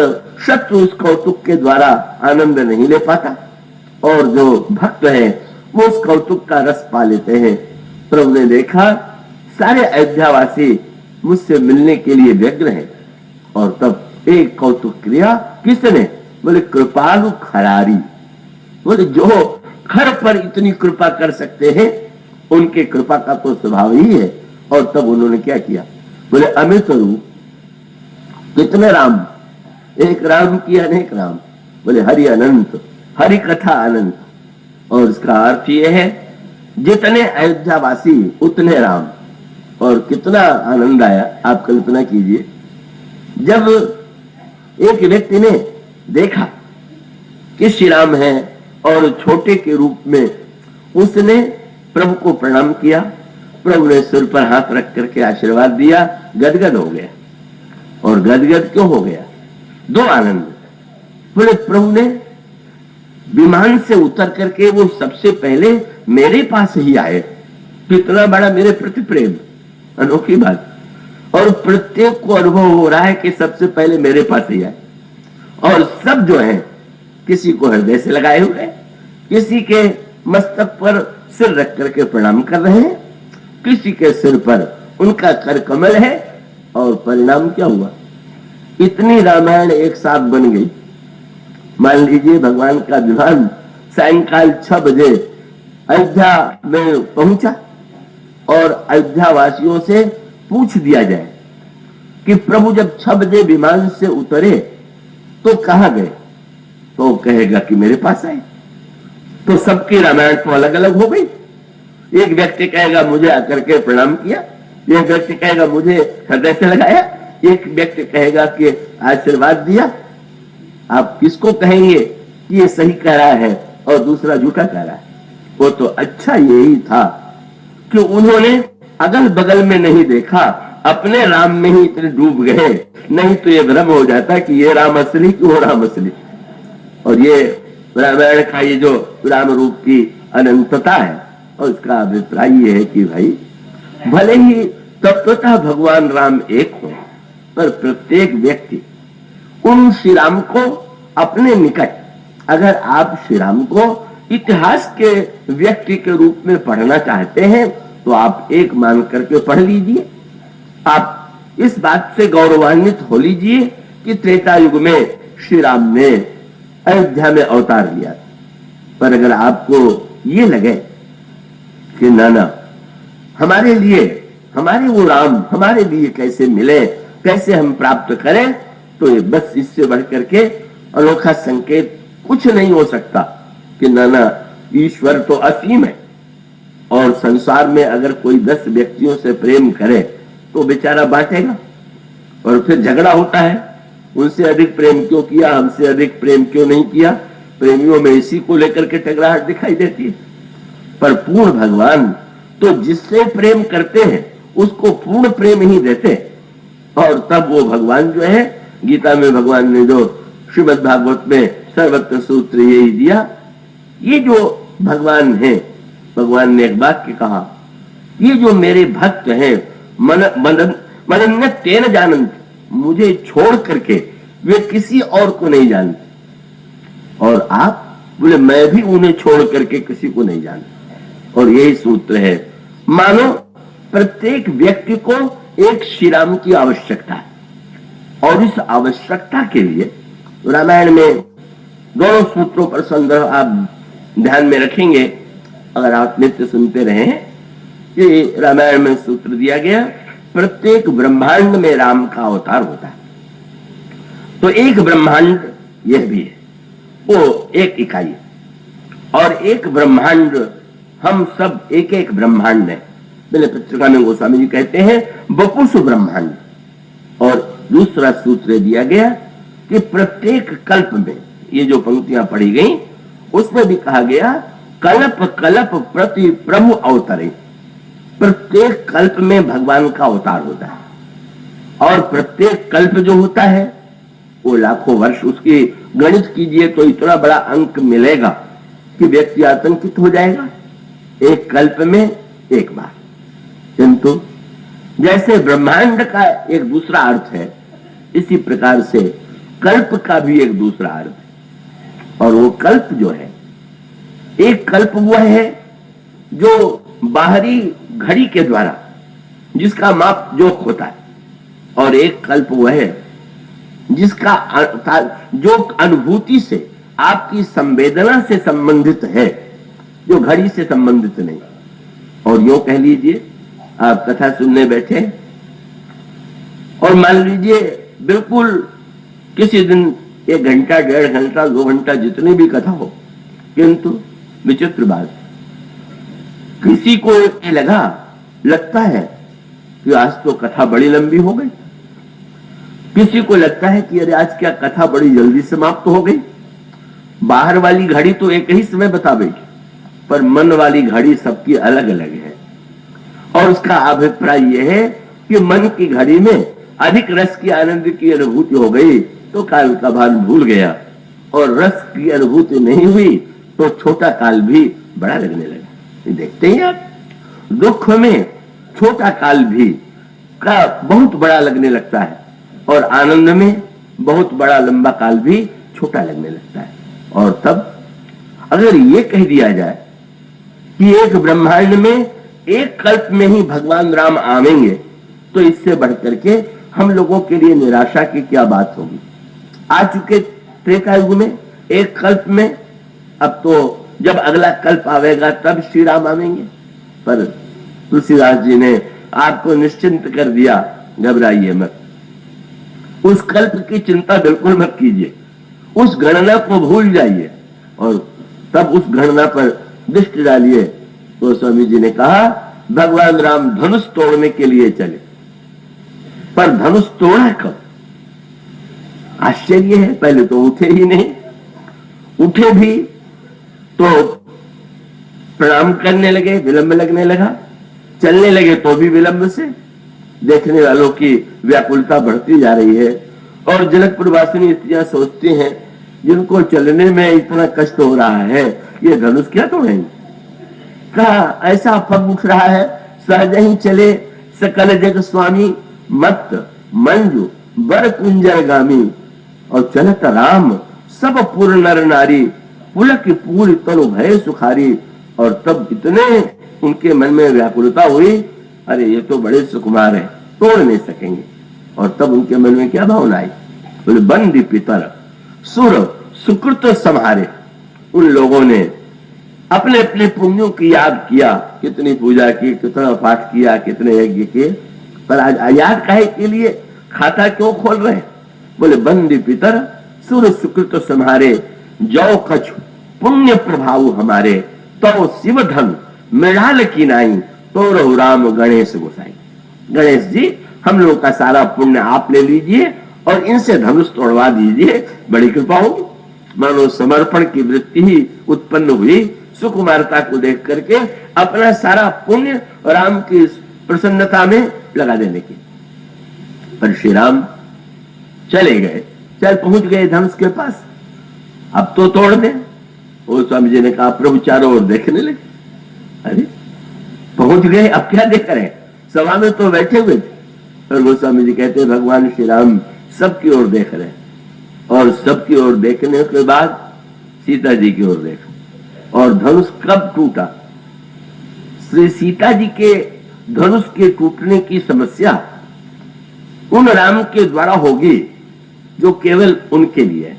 शत्रु उस कौतुक के द्वारा आनंद नहीं ले पाता, और जो भक्त है वो उस कौतुक का रस पा लेते हैं। प्रभु ने देखा सारे अयोध्यावासी मुझसे मिलने के लिए व्यग्र हैं, और तब एक कौतुक क्रिया किसने, बोले कृपालु खरारी। बोले जो खर पर इतनी कृपा कर सकते हैं, उनके कृपा का तो स्वभाव ही है। और तब उन्होंने क्या किया, बोले अमित रूप, कितने राम, एक राम की अनेक राम, बोले हरि अनंत, हरि कथा अनंत। और इसका अर्थ यह है जितने अयोध्यावासी उतने राम। और कितना आनंद आया, आप कल्पना कीजिए, जब एक व्यक्ति ने देखा कि श्री राम है और छोटे के रूप में उसने प्रभु को प्रणाम किया, प्रभु ने सिर पर हाथ रख करके आशीर्वाद दिया, गदगद हो गया। और गदगद क्यों हो गया, दो आनंद। बोले प्रभु ने विमान से उतर करके वो सबसे पहले मेरे पास ही आए, कितना बड़ा मेरे प्रति प्रेम, अनोखी बात। और प्रत्येक को अनुभव हो रहा है कि सबसे पहले मेरे पास ही आए। और सब जो है किसी को हृदय से लगाए हुए, किसी के मस्तक पर सिर रख करके प्रणाम कर रहे हैं, किसी के सिर पर उनका कर कमल है। और परिणाम क्या हुआ, इतनी रामायण एक साथ बन गई। मान लीजिए भगवान का विमान सायंकाल 6 बजे अयोध्या में पहुंचा, और अयोध्या वासियों से पूछ दिया जाए कि प्रभु जब 6 बजे विमान से उतरे तो कहां गए, तो कहेगा कि मेरे पास आए। तो सबकी रामायण तो अलग अलग हो गई। एक व्यक्ति कहेगा मुझे आकर के प्रणाम किया, एक व्यक्ति कहेगा मुझे हृदय से लगाया, एक व्यक्ति कहेगा कि आशीर्वाद दिया। आप किसको कहेंगे कि ये सही कह रहा है और दूसरा झूठा कह रहा है? वो तो अच्छा यही था कि उन्होंने अगल बगल में नहीं देखा, अपने राम में ही इतने डूब गए, नहीं तो ये भ्रम हो जाता कि ये राम असली कि वो राम असली। और ये रामायण का ये जो राम रूप की अनंतता है, और उसका अभिप्राय ये है कि भाई भले ही तत्वतः भगवान राम एक हो, पर प्रत्येक व्यक्ति उन श्री राम को अपने निकट अगर आप श्री राम को इतिहास के व्यक्ति के रूप में पढ़ना चाहते हैं तो आप एक मान करके पढ़ लीजिए। आप इस बात से गौरवान्वित हो लीजिए कि त्रेता युग में श्री राम ने अयोध्या में अवतार लिया। पर अगर आपको ये लगे कि ना हमारे लिए हमारे वो राम हमारे लिए कैसे मिले, कैसे हम प्राप्त करें, तो ये बस इससे बढ़ करके अनोखा संकेत कुछ नहीं हो सकता कि ना ईश्वर तो असीम है और संसार में अगर कोई 10 व्यक्तियों से प्रेम करे तो बेचारा बांटेगा और फिर झगड़ा होता है, उनसे अधिक प्रेम क्यों किया, हमसे अधिक प्रेम क्यों नहीं किया। प्रेमियों में इसी को लेकर के टकराहट दिखाई देती है। पर पूर्ण भगवान तो जिससे प्रेम करते हैं उसको पूर्ण प्रेम ही देते, और तब वो भगवान जो है, गीता में भगवान ने जो श्रीमद् भागवत में सर्वत्र सूत्र यही दिया, ये जो भगवान है, भगवान ने एक वाक्य कहा, ये जो मेरे भक्त हैं मनन्य तेन जानन्ति, मुझे छोड़ करके वे किसी और को नहीं जानते। और आप बोले मैं भी उन्हें छोड़ करके किसी को नहीं जानता। और यही सूत्र है, मानो प्रत्येक व्यक्ति को एक श्री राम की आवश्यकता है, और इस आवश्यकता के लिए रामायण में दोनों सूत्रों पर संदर्भ आप ध्यान में रखेंगे अगर आप नित्य सुनते रहे कि रामायण में सूत्र दिया गया, प्रत्येक ब्रह्मांड में राम का अवतार होता है। तो एक ब्रह्मांड यह भी है, वो एक इकाई है, और एक ब्रह्मांड हम सब एक एक ब्रह्मांड है। मैंने पत्रिका में गोस्वामी जी कहते हैं बपुसु ब्रह्मांड। और दूसरा सूत्र दिया गया कि प्रत्येक कल्प में, ये जो पंक्तियां पढ़ी गई उसमें भी कहा गया कल्प कल्प प्रति प्रभु अवतरे। प्रत्येक कल्प में भगवान का अवतार होता है, और प्रत्येक कल्प जो होता है वो लाखों वर्ष, उसकी गणित कीजिए तो इतना बड़ा अंक मिलेगा कि व्यक्ति आतंकित हो जाएगा। एक कल्प में एक बार। किंतु जैसे ब्रह्मांड का एक दूसरा अर्थ है, इसी प्रकार से कल्प का भी एक दूसरा अर्थ है। और वो कल्प जो है, एक कल्प वह है जो बाहरी घड़ी के द्वारा जिसका माप जोख होता है, और एक कल्प वह है जिसका जो अनुभूति से, आपकी संवेदना से संबंधित है, जो घड़ी से संबंधित नहीं। और यो कह लीजिए आप कथा सुनने बैठे और मान लीजिए बिल्कुल किसी दिन 1 घंटा 1.5 घंटा 2 घंटा जितनी भी कथा हो, किंतु विचित्र बात, किसी को ये लगता है कि आज तो कथा बड़ी लंबी हो गई, किसी को लगता है कि अरे आज क्या कथा बड़ी जल्दी समाप्त हो गई। बाहर वाली घड़ी तो एक ही समय बतावेगी, पर मन वाली घड़ी सबकी अलग अलग है। और उसका अभिप्राय यह है कि मन की घड़ी में अधिक रस की आनंद की अनुभूति हो गई तो काल का भान भूल गया, और रस की अनुभूति नहीं हुई तो छोटा काल भी बड़ा लगने लगा। देखते हैं आप, दुख में छोटा काल भी का बहुत बड़ा लगने लगता है, और आनंद में बहुत बड़ा लंबा काल भी छोटा लगने लगता है। और तब अगर ये कह दिया जाए कि एक ब्रह्मांड में एक कल्प में ही भगवान राम आवेंगे, तो इससे बढ़कर के हम लोगों के लिए निराशा की क्या बात होगी। आ चुके त्रेता युग में एक कल्प में, अब तो जब अगला कल्प आवेगा तब श्री राम आवेंगे। पर तुलसीदास जी ने आपको निश्चिंत कर दिया, घबराइए मत, उस कल्प की चिंता बिल्कुल मत कीजिए, उस गणना को भूल जाइए और तब उस गणना पर दृष्टि डालिए। तो स्वामी जी ने कहा भगवान राम धनुष तोड़ने के लिए चले, पर धनुष तोड़ा कब? आश्चर्य है, पहले तो उठे ही नहीं, उठे भी तो प्रणाम करने लगे, विलंब लगने लगा, चलने लगे तो भी विलंब से। देखने वालों की व्याकुलता बढ़ती जा रही है, और जनकपुर वासिनी स्त्रियां सोचती हैं जिनको चलने में इतना कष्ट हो रहा है, ये धनुष क्या तोड़ेंगे। कहा ऐसा फग उठ रहा है, सहज ही चले सकल जग स्वामी, मत मंजू बर कुंजर गामी, और चलत राम सब पूर्ण नर नारी, पुलक पूरी तनु भय सुखारी। और तब इतने उनके मन में व्याकुलता हुई, अरे ये तो बड़े सुकुमार है, तोड़ नहीं सकेंगे। और तब उनके मन में क्या भावना आई, बोले बंदी पितर सुर सुकृत संहारे। उन लोगों ने अपने अपने पुण्यों की याद किया, कितनी पूजा की, कितना पाठ किया, कितने यज्ञ किए, पर आज याद काहे के लिए, खाता क्यों खोल रहे हैं? बोले बंदी पितर सुर सुकृत संहारे, जौ कछ पुण्य प्रभाव हमारे, तो शिव धन मृणाल की नाई, तो रहु राम गणेश गोसाई। गणेश जी हम लोग का सारा पुण्य आप ले लीजिए और इनसे धनुष तोड़वा दीजिए, बड़ी कृपा होगी। मानो समर्पण की वृत्ति ही उत्पन्न हुई सुकुमारता को देख करके, अपना सारा पुण्य राम की प्रसन्नता में लगा देने की। पर श्री राम चले गए, चल पहुंच गए धनुष के पास, अब तो तोड़ दे। वो स्वामी जी ने कहा, प्रभु चारों ओर देखने लगे, अरे पहुंच गए, अब क्या देख रहे हैं, सभा में तो बैठे हुए थे। और गोस्वामी जी कहते हैं भगवान श्री राम सबकी ओर देख रहे हैं, और सबकी ओर देखने के बाद सीता जी की ओर देखा। और धनुष कब टूटा? श्री सीता जी के धनुष के टूटने की समस्या उन राम के द्वारा होगी जो केवल उनके लिए है,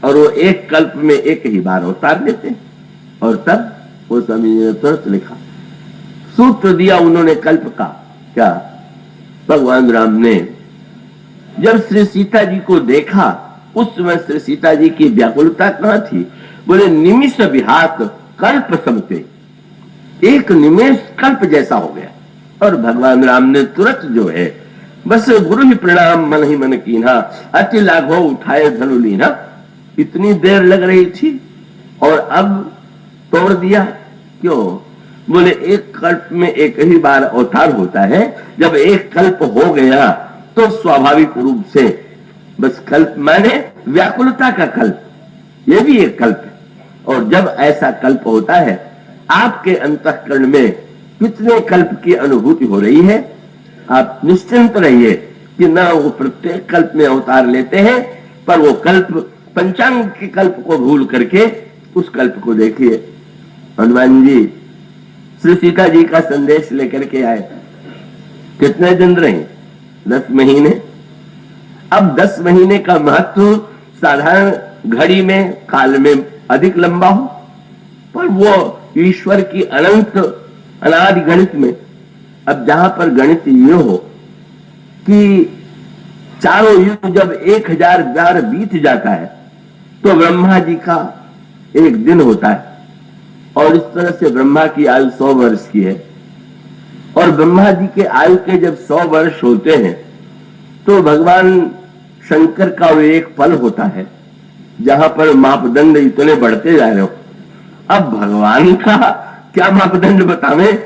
और वो एक कल्प में एक ही बार अवतार लेते। और तब वो स्वामी जी ने तुरंत लिखा, सूत्र दिया उन्होंने कल्प का, क्या? भगवान राम ने जब श्री सीता जी को देखा, उस समय श्री सीता जी की व्याकुलता कहां थी? बोले निमिष विहात कल्प समते, एक निमेष कल्प जैसा हो गया। और भगवान राम ने तुरंत जो है, बस गुरु ही प्रणाम मन ही मन कीन्हा, अति लाघो उठाए धनु लीन्हा। इतनी देर लग रही थी और अब तोड़ दिया, क्यों? बोले एक कल्प में एक ही बार अवतार होता है, जब एक कल्प हो गया तो स्वाभाविक रूप से, बस कल्प माने व्याकुलता का कल्प, ये भी एक कल्प है। और जब ऐसा कल्प होता है, आपके अंतःकरण में कितने कल्प की अनुभूति हो रही है, आप निश्चिंत रहिए कि ना वो प्रत्येक कल्प में अवतार लेते हैं, पर वो कल्प पंचांग के कल्प को भूल करके उस कल्प को देखिए। हनुमान जी श्री सीता जी का संदेश लेकर के आए, कितने दिन रहे? 10 महीने। अब 10 महीने का महत्व साधारण घड़ी में, काल में अधिक लंबा हो, पर वो ईश्वर की अनंत अनादि गणित में, अब जहां पर गणित ये हो कि चारों युग जब 1000 बार बीत जाता है तो ब्रह्मा जी का एक दिन होता है, और इस तरह से ब्रह्मा की आयु 100 वर्ष की है। और ब्रह्मा जी के आयु के जब 100 वर्ष होते हैं तो भगवान शंकर का वो एक पल होता है जहां पर मापदंड इतने बढ़ते जा रहे हो। अब भगवान का क्या मापदंड बतावें,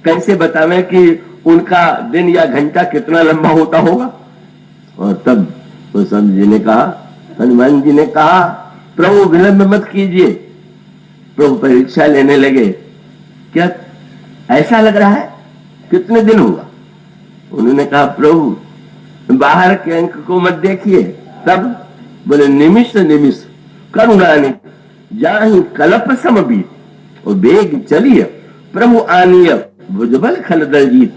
कैसे बतावें कि उनका दिन या घंटा कितना लंबा होता होगा? और तब तो जी ने कहा, हनुमान जी ने कहा, प्रभु विलंब मत कीजिए। प्रभु परीक्षा लेने लगे, क्या ऐसा लग रहा है, कितने दिन हुआ? उन्होंने कहा, प्रभु बाहर के अंक को मत देखिए। तब बोले, निमिष निमिष करुणानि जाहि कल्प समबीत, और बेग चलिए प्रभु आनीय भुजबल खल दलजीत।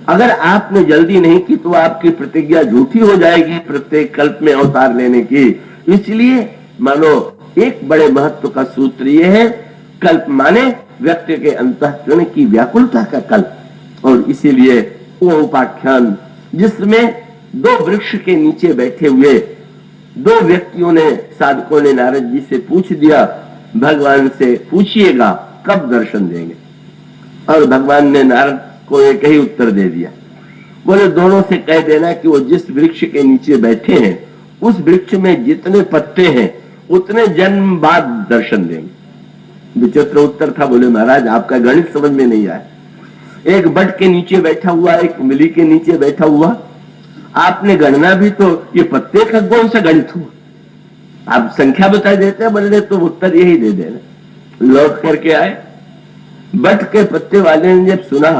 अगर आपने जल्दी नहीं की तो आपकी प्रतिज्ञा झूठी हो जाएगी प्रत्येक कल्प में अवतार लेने की। इसलिए मानो एक बड़े महत्व का सूत्र यह है, कल्प माने व्यक्ति के अंतःकरण की व्याकुलता का कल्प। और इसीलिए वो उपाख्यान जिसमें 2 वृक्ष के नीचे बैठे हुए 2 व्यक्तियों ने, साधकों ने नारद जी से पूछ दिया, भगवान से पूछिएगा कब दर्शन देंगे? और भगवान ने नारद को एक ही उत्तर दे दिया, बोले दोनों से कह देना कि वो जिस वृक्ष के नीचे बैठे हैं उस वृक्ष में जितने पत्ते हैं उतने जन्म बाद दर्शन देंगे। विचित्र उत्तर था। बोले महाराज आपका गणित समझ में नहीं आया, एक बट के नीचे बैठा हुआ, एक मिली के नीचे बैठा हुआ, आपने गणना भी तो ये पत्ते का कौन सा गणित हुआ? आप संख्या बता देते हैं, बोले तो उत्तर यही दे देना। लौट करके आए, बट के पत्ते वाले ने जब सुना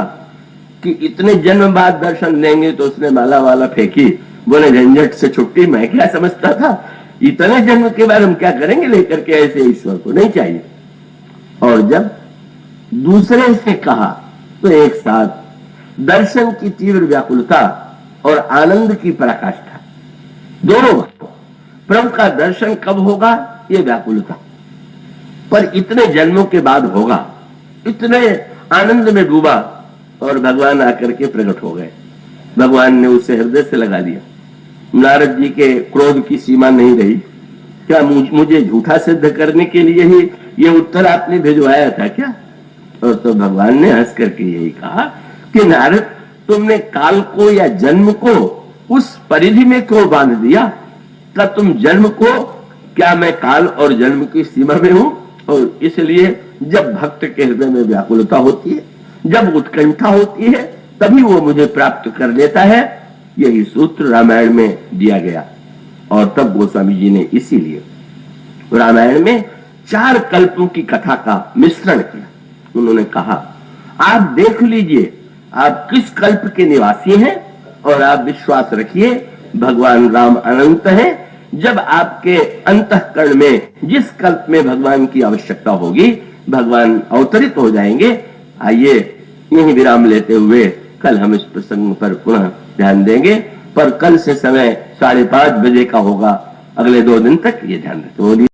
कि इतने जन्म बाद दर्शन देंगे तो उसने माला वाला फेंकी। बोले झंझट से छुट्टी, मैं क्या समझता था इतने जन्म के बाद हम क्या करेंगे लेकर के ऐसे ईश्वर को, नहीं चाहिए। और जब दूसरे से कहा तो एक साथ दर्शन की तीव्र व्याकुलता और आनंद की पराकाष्ठा, दोनों प्रभु का दर्शन कब होगा ये व्याकुलता, पर इतने जन्मों के बाद होगा, इतने आनंद में डूबा और भगवान आकर के प्रकट हो गए। भगवान ने उसे हृदय से लगा दिया। नारद जी के क्रोध की सीमा नहीं रही। क्या मुझे झूठा सिद्ध करने के लिए ही ये उत्तर आपने भिजवाया था क्या? और तो भगवान ने हंस करके यही कहा कि नारद, तुमने काल को या जन्म को उस परिधि में क्यों बांध दिया? क्या तुम जन्म को, क्या मैं काल और जन्म की सीमा में हूं? और इसलिए जब भक्त के हृदय में व्याकुलता होती है, जब उत्कंठा होती है, तभी वो मुझे प्राप्त कर लेता है। यही सूत्र रामायण में दिया गया। और तब गोस्वामी जी ने इसीलिए रामायण में 4 कल्पों की कथा का मिश्रण किया। उन्होंने कहा, आप देख लीजिए आप किस कल्प के निवासी हैं और आप विश्वास रखिए भगवान राम अनंत है। जब आपके अंतःकरण में जिस कल्प में भगवान की आवश्यकता होगी भगवान अवतरित हो जाएंगे। आइए यही विराम लेते हुए कल हम इस प्रसंग पर पुनः ध्यान देंगे, पर कल से समय 5:30 बजे का होगा। अगले 2 दिन तक ये ध्यान रखें।